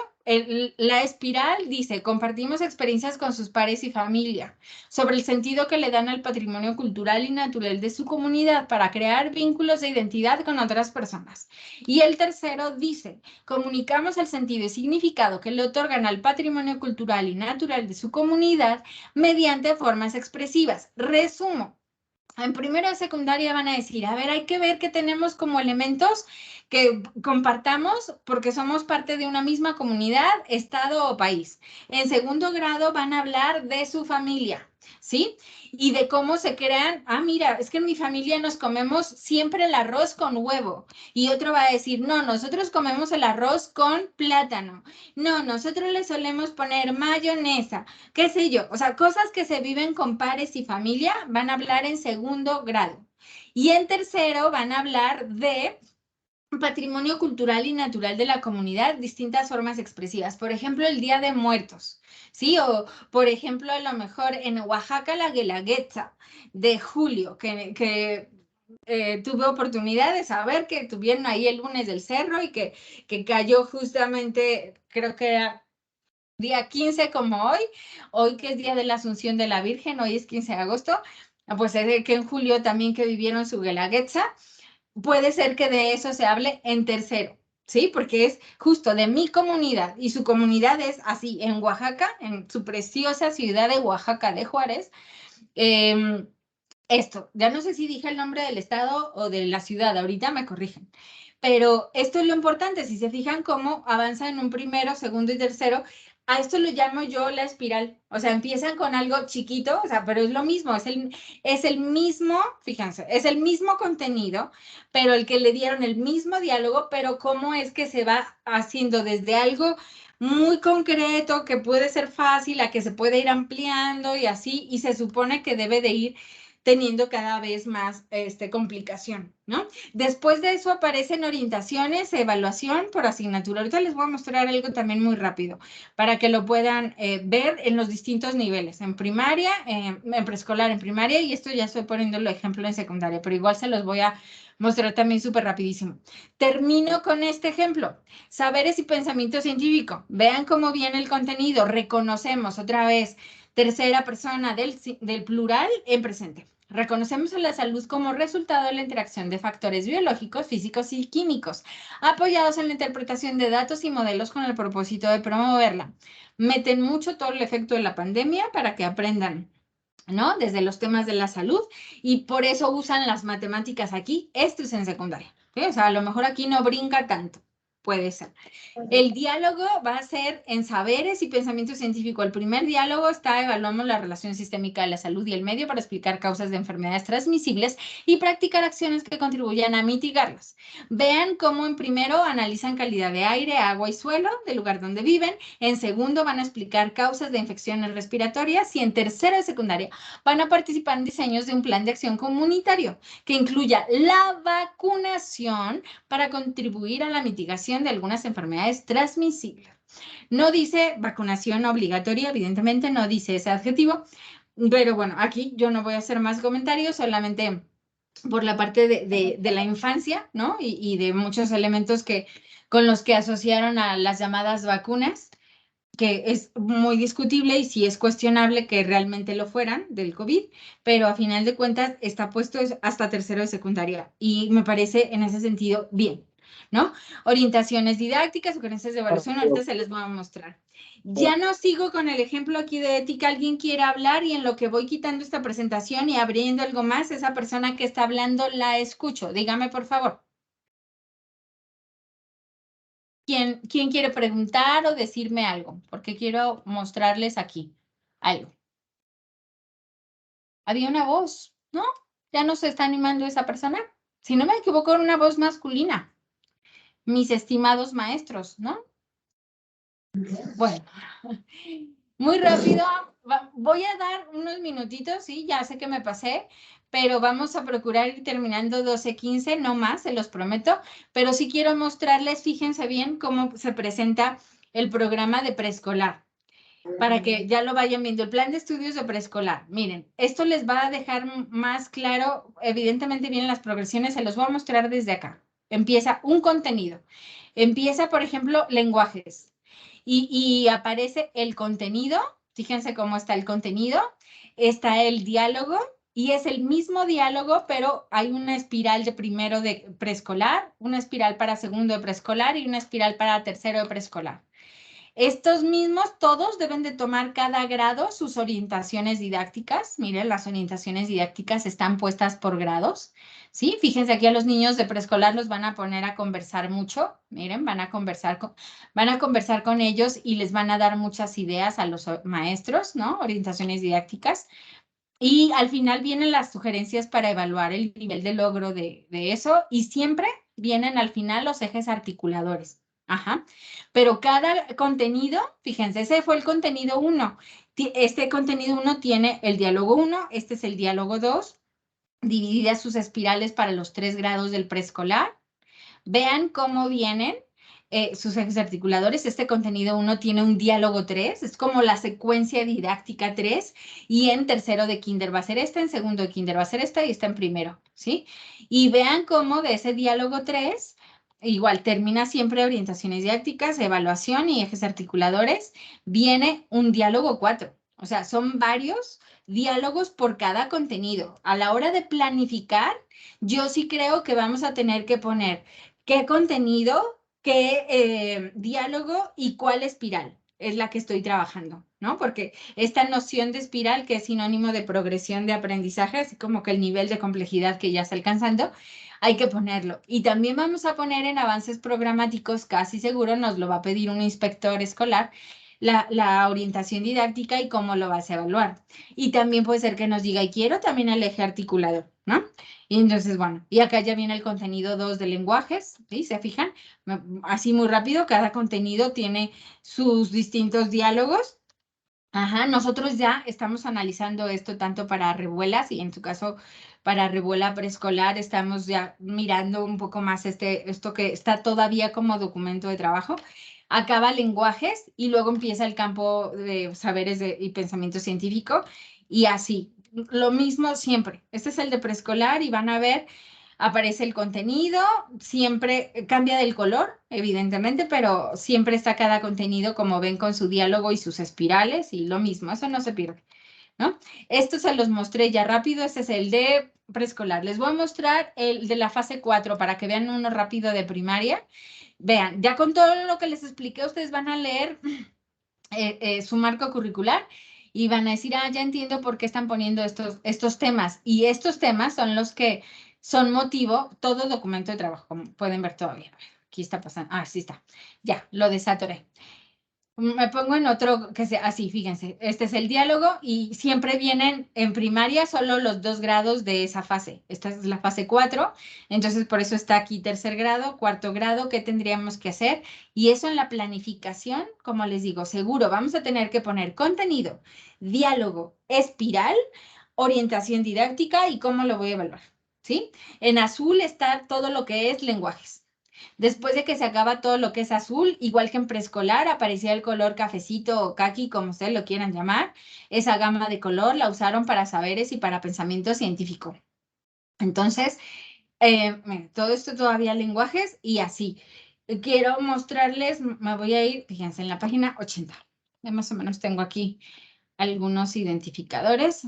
la espiral dice, compartimos experiencias con sus pares y familia sobre el sentido que le dan al patrimonio cultural y natural de su comunidad para crear vínculos de identidad con otras personas. Y el tercero dice, comunicamos el sentido y significado que le otorgan al patrimonio cultural y natural de su comunidad mediante formas expresivas. Resumo. En primero de secundaria van a decir, a ver, hay que ver que tenemos como elementos que compartamos porque somos parte de una misma comunidad, estado o país. En segundo grado van a hablar de su familia. ¿sí? Y de cómo se crean, mira, es que en mi familia nos comemos siempre el arroz con huevo. Y otro va a decir, no, nosotros comemos el arroz con plátano. No, nosotros le solemos poner mayonesa, qué sé yo. O sea, cosas que se viven con pares y familia van a hablar en segundo grado. Y en tercero van a hablar de patrimonio cultural y natural de la comunidad, distintas formas expresivas. Por ejemplo, el Día de Muertos, ¿sí? O, por ejemplo, a lo mejor en Oaxaca, la Guelaguetza de julio, que tuve oportunidad de saber que tuvieron ahí el lunes del cerro y que cayó justamente, creo que era día 15 como hoy que es Día de la Asunción de la Virgen, hoy es 15 de agosto, pues es que en julio también que vivieron su Guelaguetza. Puede ser que de eso se hable en tercero, ¿sí? Porque es justo de mi comunidad y su comunidad es así, en Oaxaca, en su preciosa ciudad de Oaxaca de Juárez. Esto, ya no sé si dije el nombre del estado o de la ciudad, ahorita me corrigen. Pero esto es lo importante, si se fijan cómo avanza en un primero, segundo y tercero, a esto lo llamo yo la espiral. O sea, empiezan con algo chiquito, o sea, pero es lo mismo, es el mismo, fíjense, es el mismo contenido, pero el que le dieron el mismo diálogo, pero cómo es que se va haciendo desde algo muy concreto, que puede ser fácil, a que se puede ir ampliando y así, y se supone que debe de ir teniendo cada vez más complicación, ¿no? Después de eso aparecen orientaciones, evaluación por asignatura. Ahorita les voy a mostrar algo también muy rápido para que lo puedan ver en los distintos niveles, en primaria, en preescolar, en primaria, y esto ya estoy poniéndolo ejemplo en secundaria, pero igual se los voy a mostrar también súper rapidísimo. Termino con este ejemplo. Saberes y pensamiento científico. Vean cómo viene el contenido. Reconocemos otra vez tercera persona del plural en presente. Reconocemos a la salud como resultado de la interacción de factores biológicos, físicos y químicos, apoyados en la interpretación de datos y modelos con el propósito de promoverla. Meten mucho todo el efecto de la pandemia para que aprendan, ¿no? Desde los temas de la salud, y por eso usan las matemáticas aquí. Esto es en secundaria, ¿sí? O sea, a lo mejor aquí no brinca tanto. Puede ser. El diálogo va a ser en saberes y pensamiento científico. El primer diálogo evaluamos la relación sistémica de la salud y el medio para explicar causas de enfermedades transmisibles y practicar acciones que contribuyan a mitigarlas. Vean cómo en primero analizan calidad de aire, agua y suelo del lugar donde viven. En segundo van a explicar causas de infecciones respiratorias y en tercero de secundaria van a participar en diseños de un plan de acción comunitario que incluya la vacunación para contribuir a la mitigación de algunas enfermedades transmisibles. No dice vacunación obligatoria, evidentemente no dice ese adjetivo, pero bueno, aquí yo no voy a hacer más comentarios, solamente por la parte de la infancia, ¿no? Y de muchos elementos con los que asociaron a las llamadas vacunas, que es muy discutible y sí es cuestionable que realmente lo fueran del COVID, pero a final de cuentas está puesto hasta tercero de secundaria y me parece en ese sentido bien, ¿no? Orientaciones didácticas, sugerencias de evaluación, ahorita se les voy a mostrar. Ya no sigo con el ejemplo aquí de ética. ¿Alguien quiere hablar? Y en lo que voy quitando esta presentación y abriendo algo más, esa persona que está hablando la escucho. Dígame, por favor. ¿Quién quiere preguntar o decirme algo? Porque quiero mostrarles aquí algo. Había una voz, ¿no? ¿Ya no se está animando esa persona? Si no me equivoco, era una voz masculina. Mis estimados maestros, ¿no? Bueno, muy rápido. Voy a dar unos minutitos, sí, ya sé que me pasé, pero vamos a procurar ir terminando 12:15, no más, se los prometo, pero sí quiero mostrarles, fíjense bien cómo se presenta el programa de preescolar, para que ya lo vayan viendo, el plan de estudios de preescolar. Miren, esto les va a dejar más claro, evidentemente vienen las progresiones, se los voy a mostrar desde acá. Empieza un contenido, empieza, por ejemplo, lenguajes, y aparece el contenido. Fíjense cómo está el contenido, está el diálogo, y es el mismo diálogo, pero hay una espiral de primero de preescolar, una espiral para segundo de preescolar y una espiral para tercero de preescolar. Estos mismos, todos deben de tomar cada grado sus orientaciones didácticas. Miren, las orientaciones didácticas están puestas por grados, ¿sí? Fíjense, aquí a los niños de preescolar los van a poner a conversar mucho. Miren, van a conversar con ellos y les van a dar muchas ideas a los maestros, ¿no? Orientaciones didácticas. Y al final vienen las sugerencias para evaluar el nivel de logro de eso y siempre vienen al final los ejes articuladores. Ajá. Pero cada contenido, fíjense, ese fue el contenido 1. Este contenido 1 tiene el diálogo 1, este es el diálogo 2, divididas sus espirales para los 3 grados del preescolar. Vean cómo vienen sus ejes articuladores. Este contenido 1 tiene un diálogo 3, es como la secuencia didáctica 3, y en tercero de kinder va a ser esta, en segundo de kinder va a ser esta y está en primero, ¿sí? Y vean cómo de ese diálogo 3, igual termina siempre orientaciones didácticas, evaluación y ejes articuladores, viene un diálogo 4. O sea, son varios diálogos por cada contenido. A la hora de planificar, yo sí creo que vamos a tener que poner qué contenido, qué diálogo y cuál espiral es la que estoy trabajando, ¿no? Porque esta noción de espiral, que es sinónimo de progresión de aprendizaje, así como que el nivel de complejidad que ya está alcanzando, hay que ponerlo. Y también vamos a poner en avances programáticos, casi seguro nos lo va a pedir un inspector escolar, la orientación didáctica y cómo lo vas a evaluar. Y también puede ser que nos diga, y quiero también el eje articulador, ¿no? Y entonces, bueno, y acá ya viene el contenido 2 de lenguajes, ¿sí? ¿Se fijan? Así muy rápido, cada contenido tiene sus distintos diálogos. Ajá, nosotros ya estamos analizando esto tanto para revuelas y en tu caso para revuela preescolar estamos ya mirando un poco más esto que está todavía como documento de trabajo. Acaba lenguajes y luego empieza el campo de saberes y pensamiento científico y así. Lo mismo siempre. Este es el de preescolar y van a ver, aparece el contenido, siempre cambia del color, evidentemente, pero siempre está cada contenido, como ven, con su diálogo y sus espirales y lo mismo, eso no se pierde, ¿no? Estos se los mostré ya rápido, este es el de preescolar. Les voy a mostrar el de la fase 4 para que vean uno rápido de primaria. Vean, ya con todo lo que les expliqué, ustedes van a leer su marco curricular y van a decir, ya entiendo por qué están poniendo estos temas. Y estos temas son los que son motivo, todo documento de trabajo, como pueden ver todavía. Aquí está pasando. Sí está. Ya, lo desatoré. Me pongo en otro que sea así, fíjense. Este es el diálogo y siempre vienen en primaria solo los 2 grados de esa fase. Esta es la fase 4, entonces por eso está aquí tercer grado, cuarto grado, ¿qué tendríamos que hacer? Y eso en la planificación, como les digo, seguro vamos a tener que poner contenido, diálogo, espiral, orientación didáctica y cómo lo voy a evaluar, ¿sí? En azul está todo lo que es lenguajes. Después de que se acaba todo lo que es azul, igual que en preescolar, aparecía el color cafecito o caqui, como ustedes lo quieran llamar. Esa gama de color la usaron para saberes y para pensamiento científico. Entonces, todo esto todavía lenguajes y así. Quiero mostrarles, me voy a ir, fíjense, en la página 80. Ya más o menos tengo aquí algunos identificadores.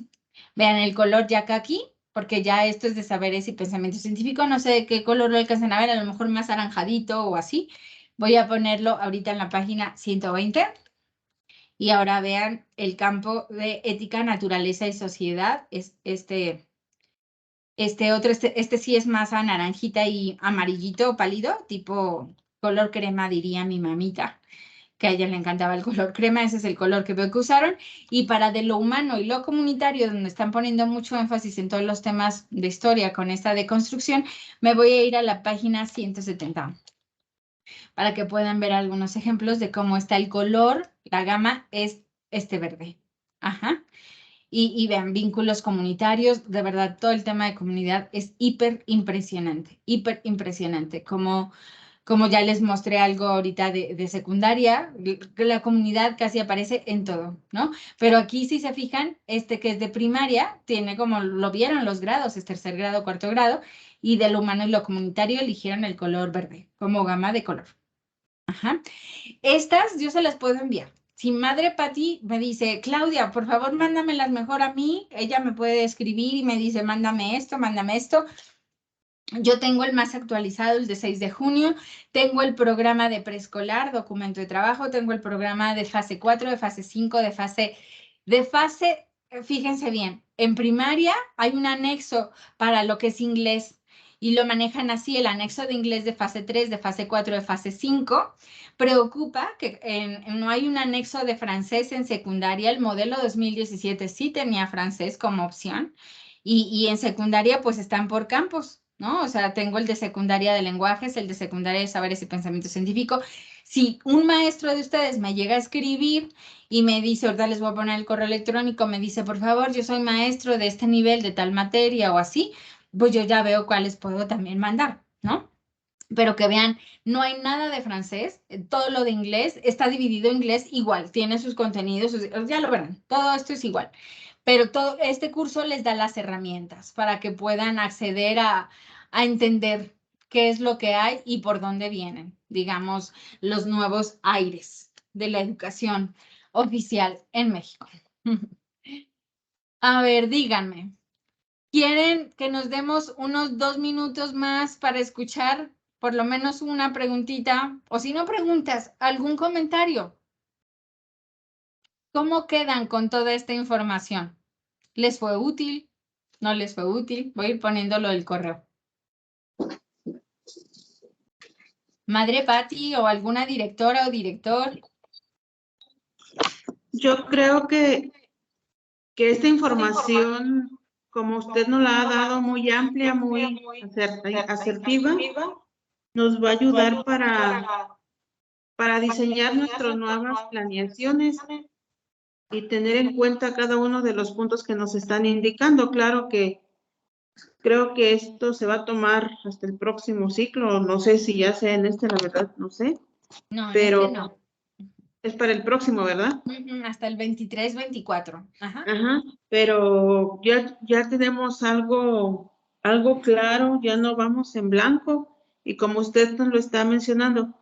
Vean el color ya caqui, porque ya esto es de saberes y pensamiento científico. No sé de qué color lo alcanzan a ver, a lo mejor más anaranjadito o así. Voy a ponerlo ahorita en la página 120. Y ahora vean el campo de ética, naturaleza y sociedad. Es este sí es más a naranjita y amarillito pálido, tipo color crema, diría mi mamita, que a ella le encantaba el color crema, ese es el color que veo que usaron. Y para de lo humano y lo comunitario, donde están poniendo mucho énfasis en todos los temas de historia con esta deconstrucción, me voy a ir a la página 170 para que puedan ver algunos ejemplos de cómo está el color, la gama es este verde. Ajá. Y vean, vínculos comunitarios, de verdad, todo el tema de comunidad es hiper impresionante, como ya les mostré algo ahorita de secundaria, la comunidad casi aparece en todo, ¿no? Pero aquí, si se fijan, este que es de primaria, tiene como lo vieron los grados, es tercer grado, cuarto grado, y de lo humano y lo comunitario eligieron el color verde, como gama de color. Ajá. Estas yo se las puedo enviar. Si Madre Pati me dice, Claudia, por favor, mándamelas mejor a mí, ella me puede escribir y me dice, mándame esto, Yo tengo el más actualizado, el de 6 de junio, tengo el programa de preescolar, documento de trabajo, tengo el programa de fase 4, de fase 5, fíjense bien, en primaria hay un anexo para lo que es inglés y lo manejan así, el anexo de inglés de fase 3, de fase 4, de fase 5. Preocupa que no hay un anexo de francés en secundaria, el modelo 2017 sí tenía francés como opción. Y en secundaria pues están por campos, ¿no? O sea, tengo el de secundaria de lenguajes, el de secundaria de saberes y pensamiento científico. Si un maestro de ustedes me llega a escribir y me dice, ahorita les voy a poner el correo electrónico, me dice, por favor, yo soy maestro de este nivel, de tal materia o así, pues yo ya veo cuáles puedo también mandar, ¿no? Pero que vean, no hay nada de francés, todo lo de inglés está dividido en inglés igual, tiene sus contenidos, ya lo verán, todo esto es igual. Pero todo este curso les da las herramientas para que puedan acceder a entender qué es lo que hay y por dónde vienen, digamos, los nuevos aires de la educación oficial en México. A ver, díganme, ¿quieren que nos demos unos 2 minutos más para escuchar por lo menos una preguntita? O si no preguntas, algún comentario. ¿Cómo quedan con toda esta información? ¿Les fue útil? ¿No les fue útil? Voy a ir poniéndolo del correo. Madre Patti o alguna directora o director. Yo creo que esta información, como usted nos la ha dado, muy amplia, muy asertiva, nos va a ayudar para diseñar nuestras nuevas planeaciones y tener en cuenta cada uno de los puntos que nos están indicando. Claro que creo que esto se va a tomar hasta el próximo ciclo, no sé si ya sea en este, la verdad, no sé. No, pero en este no. Es para el próximo, ¿verdad? Hasta el 23, 24. Ajá. Ajá, pero ya tenemos algo claro, ya no vamos en blanco, y como usted nos lo está mencionando,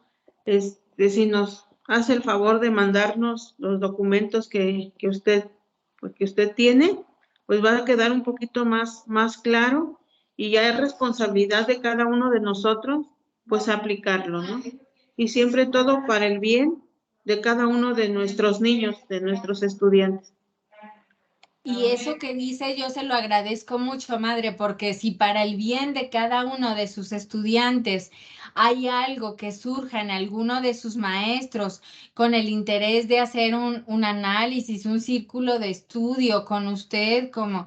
si nos hace el favor de mandarnos los documentos que usted tiene, pues va a quedar un poquito más claro, y ya es responsabilidad de cada uno de nosotros, pues aplicarlo, ¿no? Y siempre todo para el bien de cada uno de nuestros niños, de nuestros estudiantes. Y eso que dice yo se lo agradezco mucho, madre, porque si para el bien de cada uno de sus estudiantes hay algo que surja en alguno de sus maestros con el interés de hacer un análisis, un círculo de estudio con usted como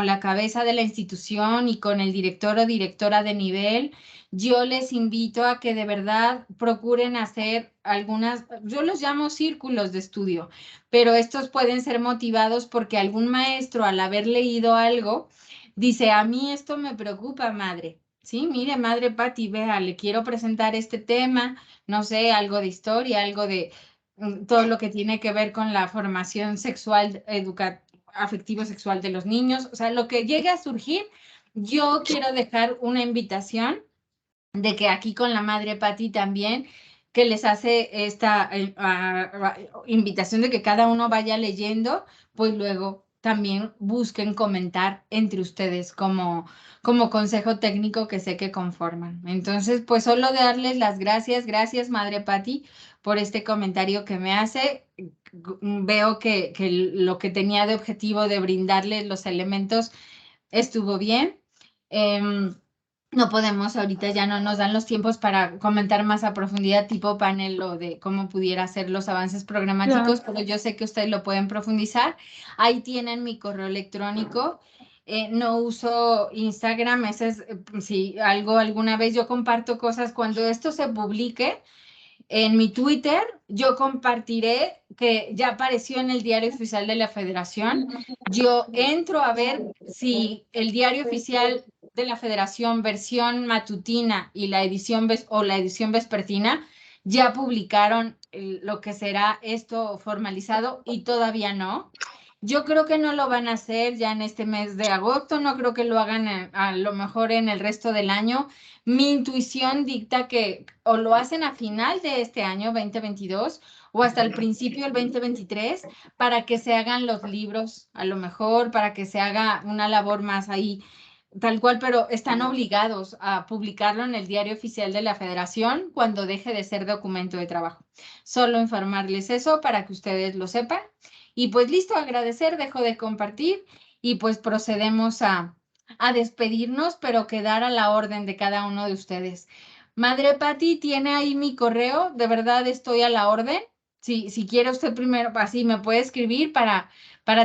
la cabeza de la institución y con el director o directora de nivel, yo les invito a que de verdad procuren hacer yo los llamo círculos de estudio, pero estos pueden ser motivados porque algún maestro al haber leído algo dice, a mí esto me preocupa, madre. Sí, mire, madre Patti, vea, le quiero presentar este tema, no sé, algo de historia, algo de todo lo que tiene que ver con la formación sexual, afectivo-sexual de los niños, o sea, lo que llegue a surgir, yo quiero dejar una invitación de que aquí con la madre Patti también, que les hace esta invitación de que cada uno vaya leyendo, pues luego también busquen comentar entre ustedes como consejo técnico que sé que conforman. Entonces, pues solo darles las gracias, madre Patti, por este comentario que me hace. Veo que lo que tenía de objetivo de brindarles los elementos estuvo bien. No podemos, ahorita ya no nos dan los tiempos para comentar más a profundidad tipo panel o de cómo pudiera ser los avances programáticos, pero yo sé que ustedes lo pueden profundizar. Ahí tienen mi correo electrónico. No uso Instagram, ese es, si alguna vez yo comparto cosas, cuando esto se publique, en mi Twitter, yo compartiré que ya apareció en el Diario Oficial de la Federación. Yo entro a ver si el Diario Oficial de la Federación, versión matutina y la edición vespertina, ya publicaron lo que será esto formalizado y todavía no. Yo creo que no lo van a hacer ya en este mes de agosto, no creo que lo hagan a lo mejor en el resto del año. Mi intuición dicta que o lo hacen a final de este año 2022 o hasta el principio del 2023 para que se hagan los libros, a lo mejor para que se haga una labor más ahí tal cual, pero están obligados a publicarlo en el Diario Oficial de la Federación cuando deje de ser documento de trabajo. Solo informarles eso para que ustedes lo sepan. Y pues listo, agradecer, dejo de compartir y pues procedemos a despedirnos, pero quedar a la orden de cada uno de ustedes. Madre Pati, ¿tiene ahí mi correo? De verdad estoy a la orden. Si quiere usted primero, así me puede escribir para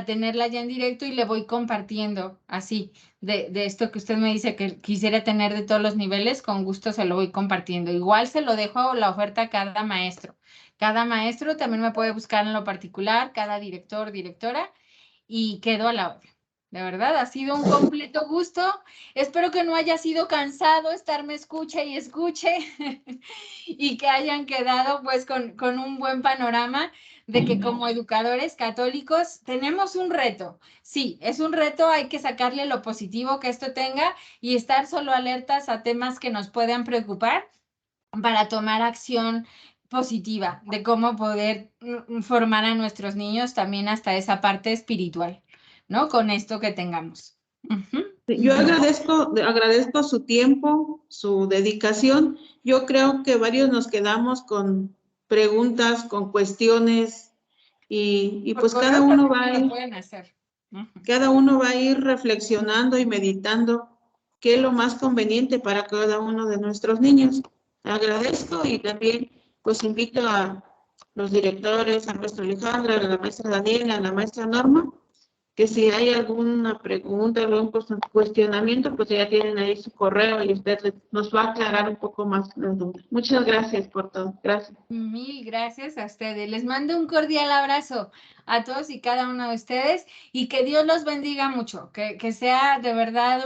tenerla ya en directo y le voy compartiendo así de esto que usted me dice que quisiera tener de todos los niveles, con gusto se lo voy compartiendo. Igual se lo dejo la oferta a cada maestro. Cada maestro también me puede buscar en lo particular, cada director, directora, y quedo a la orden. De verdad, ha sido un completo gusto. Espero que no haya sido cansado estarme escuche y escuche y que hayan quedado pues con un buen panorama de que como educadores católicos tenemos un reto. Sí, es un reto, hay que sacarle lo positivo que esto tenga y estar solo alertas a temas que nos puedan preocupar para tomar acción positiva de cómo poder formar a nuestros niños también hasta esa parte espiritual, ¿no? Con esto que tengamos. Yo agradezco su tiempo, su dedicación. Yo creo que varios nos quedamos con preguntas, con cuestiones y pues cada uno va a ir, cada uno va a ir reflexionando y meditando qué es lo más conveniente para cada uno de nuestros niños. Agradezco y también pues invito a los directores, a la maestra Alejandra, a la maestra Daniela, a la maestra Norma, que si hay alguna pregunta, algún cuestionamiento, pues ya tienen ahí su correo y usted nos va a aclarar un poco más las dudas. Muchas gracias por todo. Gracias. Mil gracias a ustedes. Les mando un cordial abrazo a todos y cada uno de ustedes y que Dios los bendiga mucho, que sea de verdad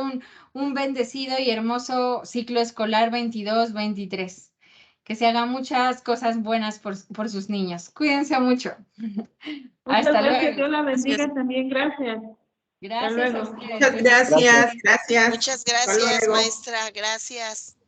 un bendecido y hermoso ciclo escolar 22-23. Que se hagan muchas cosas buenas por sus niños. Cuídense mucho. Hasta luego. Dios la bendiga también. Gracias. Gracias a ustedes. Muchas gracias. Gracias. Muchas gracias, maestra. Gracias.